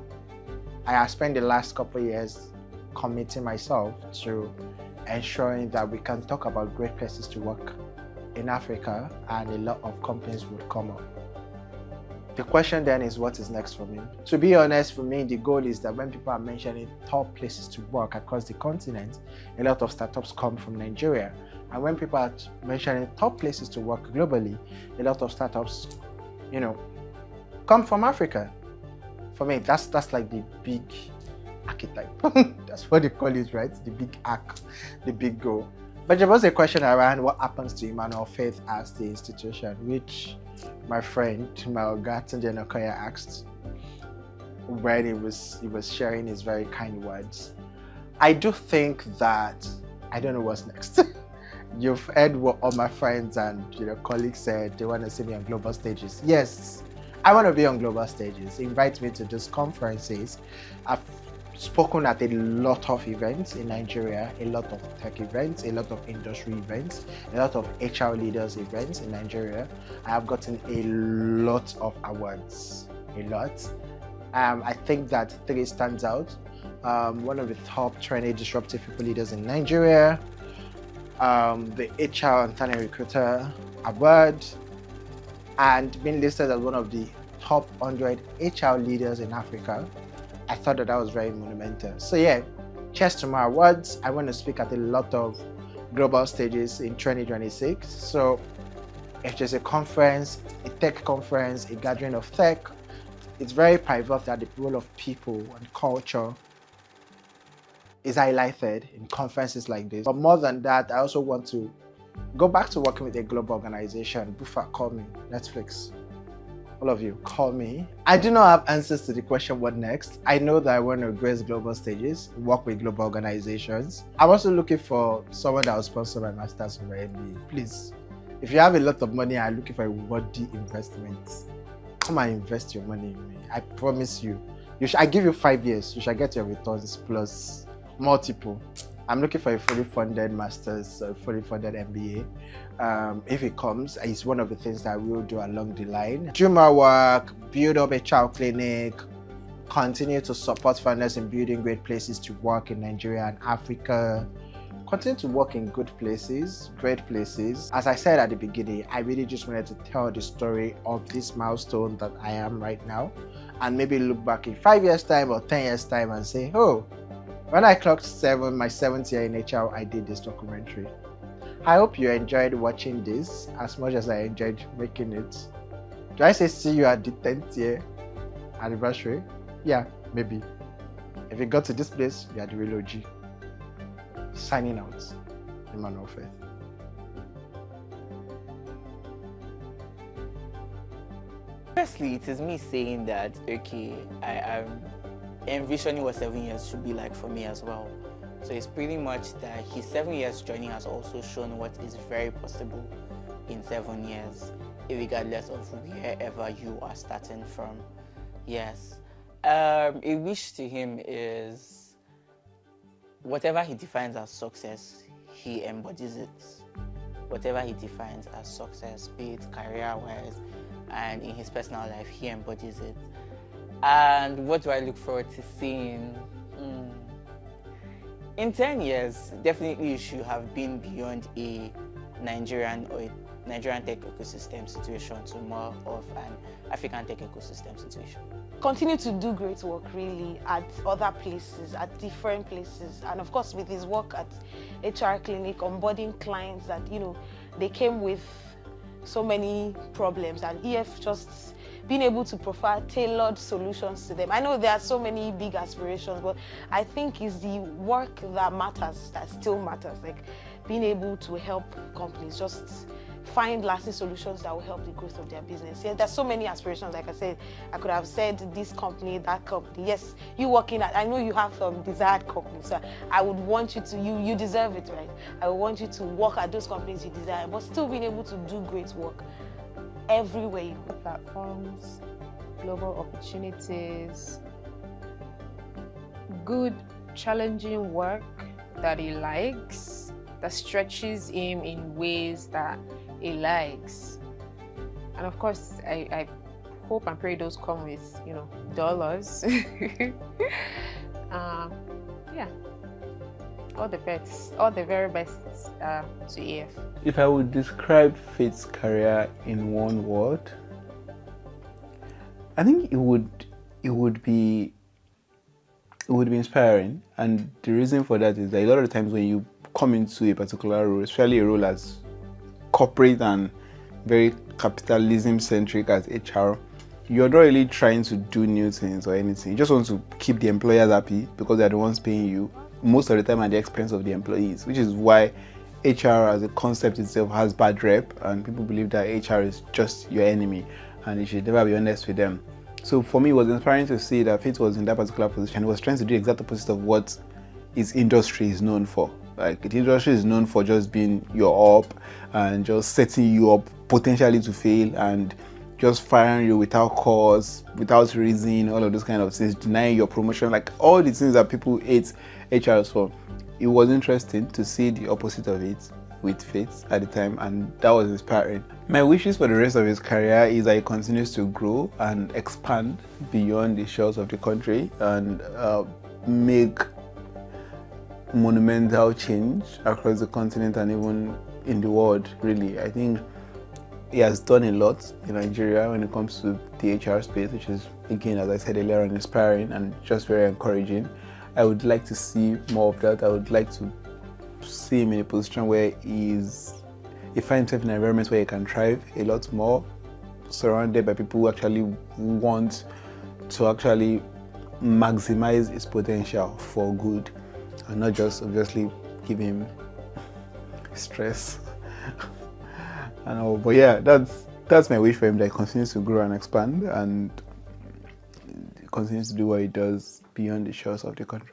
I have spent the last couple of years committing myself to ensuring that we can talk about great places to work in Africa, and a lot of companies would come up. The question then is, what is next for me? To be honest, for me, the goal is that when people are mentioning top places to work across the continent, a lot of startups come from Nigeria. And when people are mentioning top places to work globally, a lot of startups, come from Africa. For me, that's like the big archetype. That's what they call it, right? The big arc, the big goal. But there was a question around what happens to Emmanuel Faith as the institution, which my friend Maoga Tunde asked when he was sharing his very kind words. I do think that I don't know what's next. You've heard what all my friends and colleagues said. They want to see me on global stages. Yes, I want to be on global stages. Invite me to these conferences. I've spoken at a lot of events in Nigeria, a lot of tech events, a lot of industry events, a lot of HR leaders events in Nigeria. I have gotten a lot of awards, a lot. I think that 3 stands out. One of the top trendy disruptive people leaders in Nigeria, the HR and Talent Recruiter Award, and being listed as one of the top 100 HR leaders in Africa. I thought that was very monumental. So yeah, cheers to my awards. I want to speak at a lot of global stages in 2026. So if there's a conference, a tech conference, a gathering of tech, it's very pivotal that the role of people and culture is highlighted in conferences like this. But more than that, I also want to go back to working with a global organization. Bufa, call me. Netflix. All of you, call me. I do not have answers to the question, what next? I know that I want to grace global stages, work with global organizations. I'm also looking for someone that will sponsor my master's or my MBA. Please, if you have a lot of money and are looking for a worthy investment, come and invest your money in me. I promise you. I give you 5 years. You shall get your returns plus multiple. I'm looking for a fully funded master's, a fully funded MBA. If it comes, it's one of the things that we'll do along the line. Do more work, build up a child clinic, continue to support founders in building great places to work in Nigeria and Africa. Continue to work in good places, great places. As I said at the beginning, I really just wanted to tell the story of this milestone that I am right now, and maybe look back in 5 years' time or 10 years' time and say, oh, when I clocked my 7th year in HR, I did this documentary. I hope you enjoyed watching this as much as I enjoyed making it. Do I say see you at the 10th year anniversary? Yeah, maybe. If you got to this place, you are the real OG. Signing out, Emmanuel Faith. Firstly, it is me saying that, okay, I am envisioning what 7 years should be like for me as well. So it's pretty much that his 7 years journey has also shown what is very possible in 7 years, regardless of wherever you are starting from. Yes. A wish to him is whatever he defines as success, he embodies it. Whatever he defines as success, be it career-wise and in his personal life, he embodies it. And what do I look forward to seeing? In 10 years, definitely you should have been beyond a Nigerian tech ecosystem situation to more of an African tech ecosystem situation. Continue to do great work really at other places, at different places, and of course with his work at HR Clinic, onboarding clients that, you know, they came with so many problems, and EF just being able to provide tailored solutions to them. I know there are so many big aspirations, but I think it's the work that matters, that still matters, like being able to help companies just find lasting solutions that will help the growth of their business. Yeah, there's so many aspirations. Like I said, I could have said this company, that company. Yes, you working at, I know you have some desired companies, so I would want you to, you deserve it, right? I would want you to work at those companies you desire, but still being able to do great work everywhere you go. Platforms, global opportunities, good, challenging work that he likes, that stretches him in ways that he likes. And of course, I hope and pray those come with, you know, dollars. Yeah, all the best, all the very best to EF. If I would describe Faith's career in one word, I think it would be inspiring. And the reason for that is that a lot of the times when you come into a particular role, especially a role as corporate and very capitalism centric as HR, you're not really trying to do new things or anything. You just want to keep the employers happy because they're the ones paying you, most of the time at the expense of the employees, which is why HR as a concept itself has bad rep, and people believe that HR is just your enemy and you should never be honest with them. So for me, it was inspiring to see that Faith was in that particular position. He was trying to do the exact opposite of what his industry is known for. Like, the industry is known for just being your up and just setting you up potentially to fail and just firing you without cause, without reason, all of those kind of things, denying your promotion, like all the things that people hate HRs for. It was interesting to see the opposite of it with Faith at the time, and that was inspiring. My wishes for the rest of his career is that he continues to grow and expand beyond the shores of the country and make monumental change across the continent and even in the world, really. I think he has done a lot in Nigeria when it comes to the HR space, which is, again, as I said earlier, inspiring and just very encouraging. I would like to see more of that. I would like to see him in a position where he finds himself in an environment where he can thrive a lot more, surrounded by people who actually want to actually maximize his potential for good and not just obviously give him stress and all. But yeah, that's my wish for him, that he continues to grow and expand and continues to do what he does beyond the shores of the country.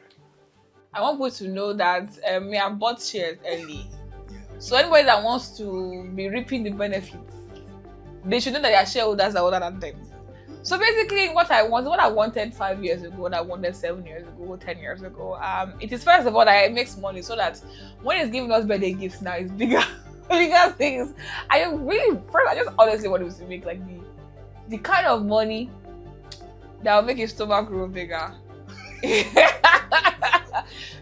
I want people to know that I bought shares early. So anybody that wants to be reaping the benefits, they should know that their shareholders are older than them. So basically what I wanted 5 years ago, what I wanted 7 years ago, 10 years ago, it is first of all that it makes money so that when it's giving us birthday gifts now, it's bigger things. I just honestly want it to make like the kind of money that will make your stomach grow bigger.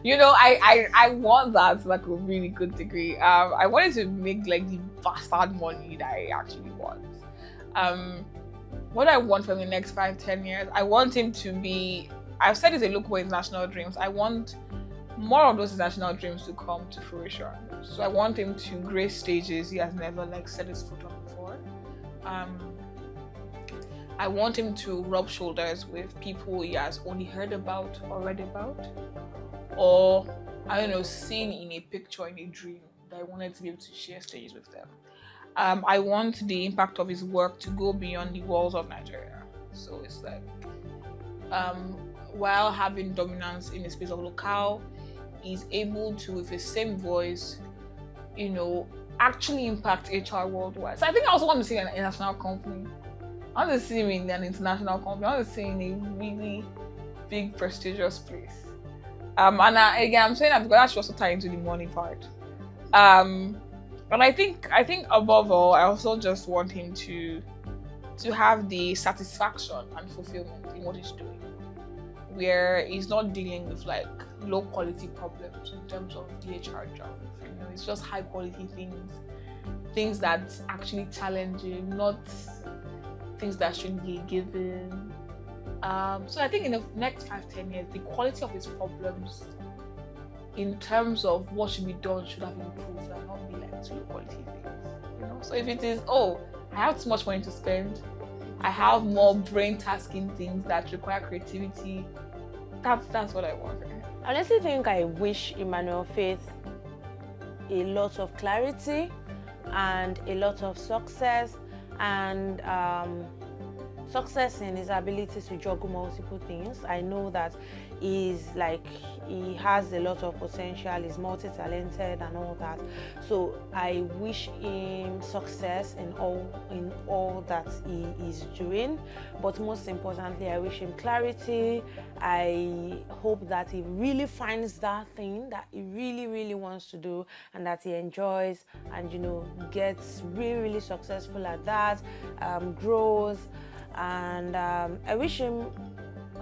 You know, I want that to like a really good degree. I wanted to make like the bastard money that I actually want. What I want for the next 5-10 years, I want him to be, I've said it's a look for international dreams. I want more of those international dreams to come to fruition. So I want him to grace stages he has never like set his foot on before. I want him to rub shoulders with people he has only heard about or read about, or I don't know, seen in a picture, in a dream, that I wanted to be able to share stages with them. I want the impact of his work to go beyond the walls of Nigeria. So it's like, while having dominance in the space of locale, he's able to, with his same voice, you know, actually impact HR worldwide. So I think I also want to see an international company. I want to see him in an international company. I want to see him in a really big, prestigious place. And I'm saying that because that should also tie into the money part. But I think above all, I also just want him to have the satisfaction and fulfillment in what he's doing, where he's not dealing with like low quality problems in terms of the HR job. You know, it's just high quality things that actually challenge him, not things that should be given. So I think in the next 5-10 years, the quality of his problems in terms of what should be done should have improved and not be like low quality things. You know? So if it is, I have too much money to spend, I have more brain tasking things that require creativity, that's what I want. I honestly think I wish Emmanuel Faith a lot of clarity and a lot of success, and success in his ability to juggle multiple things. I know that he has a lot of potential, he's multi-talented and all that. So I wish him success in all that he is doing. But most importantly, I wish him clarity. I hope that he really finds that thing that he really, really wants to do and that he enjoys, and gets really, really successful at that, grows. And I wish him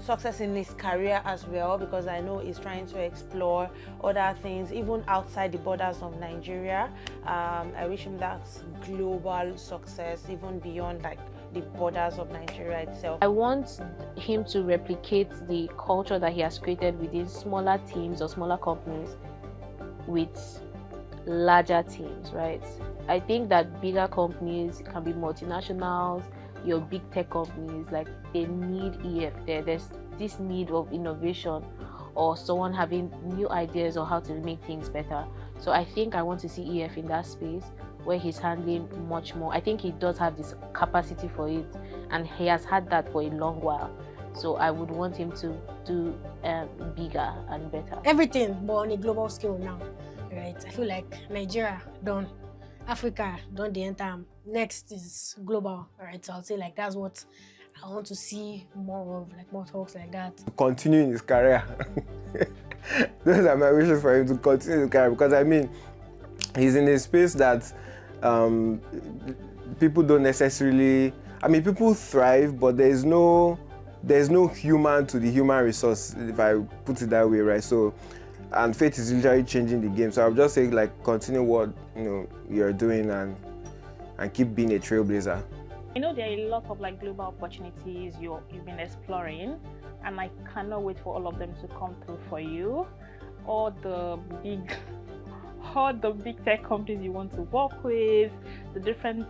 success in his career as well, because I know he's trying to explore other things even outside the borders of Nigeria. I wish him that global success even beyond the borders of Nigeria itself. I want him to replicate the culture that he has created within smaller teams or smaller companies with larger teams, right? I think that bigger companies can be multinationals, your big tech companies, they need EF there. There's this need of innovation or someone having new ideas on how to make things better. So I think I want to see EF in that space where he's handling much more. I think he does have this capacity for it, and he has had that for a long while. So I would want him to do bigger and better. Everything, but on a global scale now, right? I feel like Nigeria done, Africa done the entire. Next is global, right? So I'll say that's what I want to see more of, more talks like that. Continue in his career. Those are my wishes for him, to continue his career, because he's in a space that people don't necessarily, I mean, people thrive, but there's no human to the human resource, if I put it that way, right? So, and Faith is literally changing the game. So I would just say, like, continue what you're doing and keep being a trailblazer. I know there are a lot of like global opportunities you've been exploring, and I cannot wait for all of them to come through for you. All the big tech companies you want to work with, the different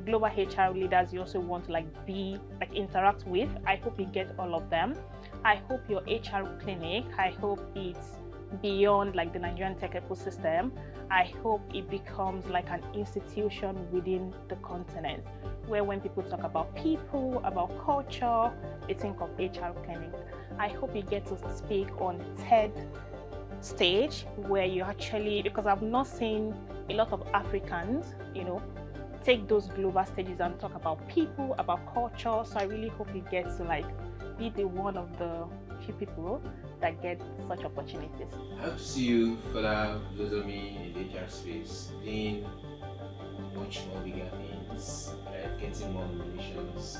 global HR leaders you also want to interact with. I hope you get all of them. I hope your HR clinic, I hope it's beyond like the Nigerian tech ecosystem. I hope it becomes like an institution within the continent, where when people talk about people, about culture, they think of HR clinic. I hope you get to speak on TED stage, where you actually, because I've not seen a lot of Africans, take those global stages and talk about people, about culture. So I really hope you get to like be the one of the few people that get such opportunities. I hope to see you further blossoming in the HR space, doing much more bigger things, getting more nominations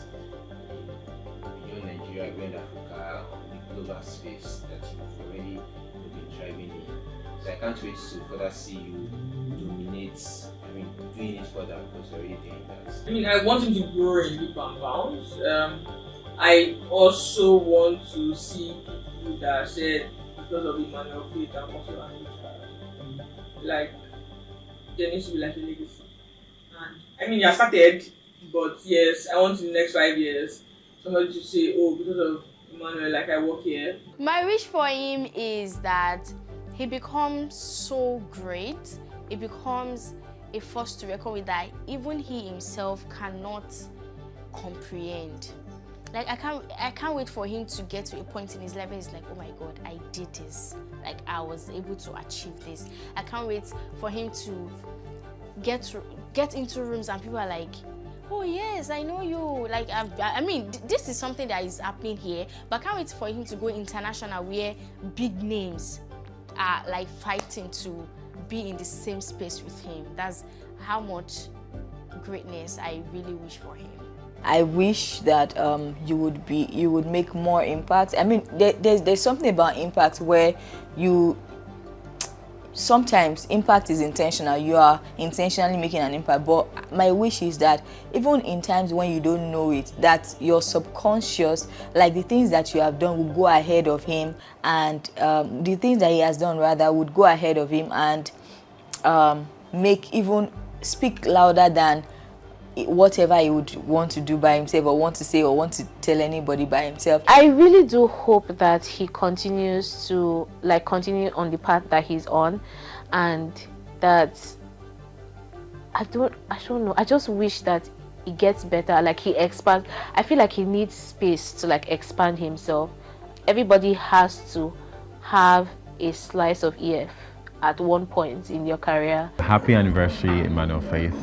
beyond Nigeria, beyond Africa, on the global space that you've already been thriving in. So I can't wait to further see you dominate, doing it further, because you're already doing that. I want him to grow in leap and bounds. I also want to see people that said because of Emmanuel Faith and also an HR, like there needs to be like a legacy. And I started, but yes, I want in the next 5 years somebody to say, oh, because of Emmanuel, like I work here. My wish for him is that he becomes so great, he becomes a force to reckon with that even he himself cannot comprehend. Like I can't wait for him to get to a point in his life where he's like, oh my God, I did this. Like I was able to achieve this. I can't wait for him to get into rooms and people are like, oh yes, I know you. Like this is something that is happening here, but I can't wait for him to go international where big names are like fighting to be in the same space with him. That's how much greatness I really wish for him. I wish that you would make more impact. There's something about impact where sometimes impact is intentional. You are intentionally making an impact. But my wish is that even in times when you don't know it, that your subconscious, like the things that you have done, will go ahead of him, and the things that he has done rather would go ahead of him and speak louder than whatever he would want to do by himself or want to say or want to tell anybody by himself. I really do hope that he continues to continue on the path that he's on, and that I don't know, I just wish that he gets better, like he expands. I feel like he needs space to expand himself. Everybody has to have a slice of EF at one point in your career. Happy anniversary, Emmanuel Faith.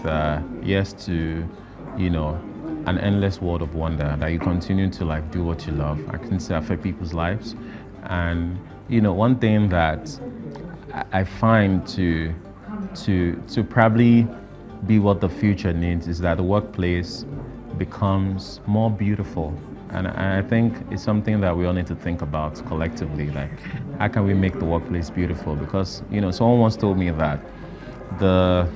Yes to, an endless world of wonder, that you continue to do what you love. I can say affect people's lives. And, one thing that I find to probably be what the future needs is that the workplace becomes more beautiful. And I think it's something that we all need to think about collectively, how can we make the workplace beautiful? Because, someone once told me that the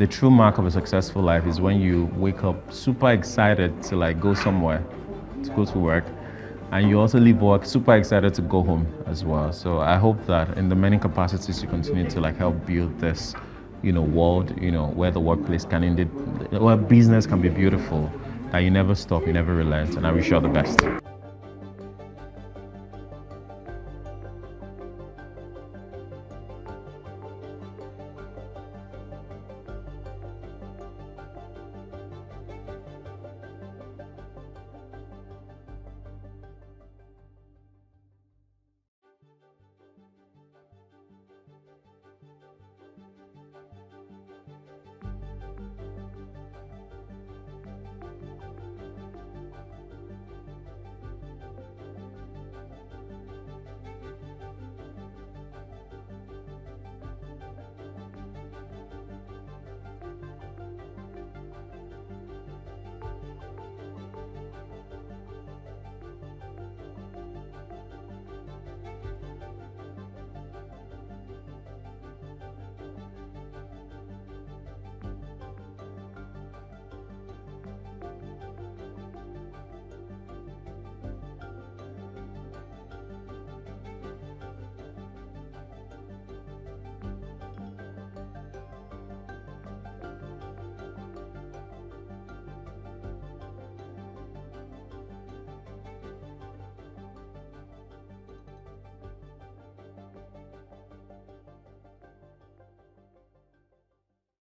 true mark of a successful life is when you wake up super excited to go somewhere, to go to work, and you also leave work super excited to go home as well. So I hope that in the many capacities you continue to help build this, world, where the workplace where business can be beautiful, that you never stop, you never relent, and I wish you all the best.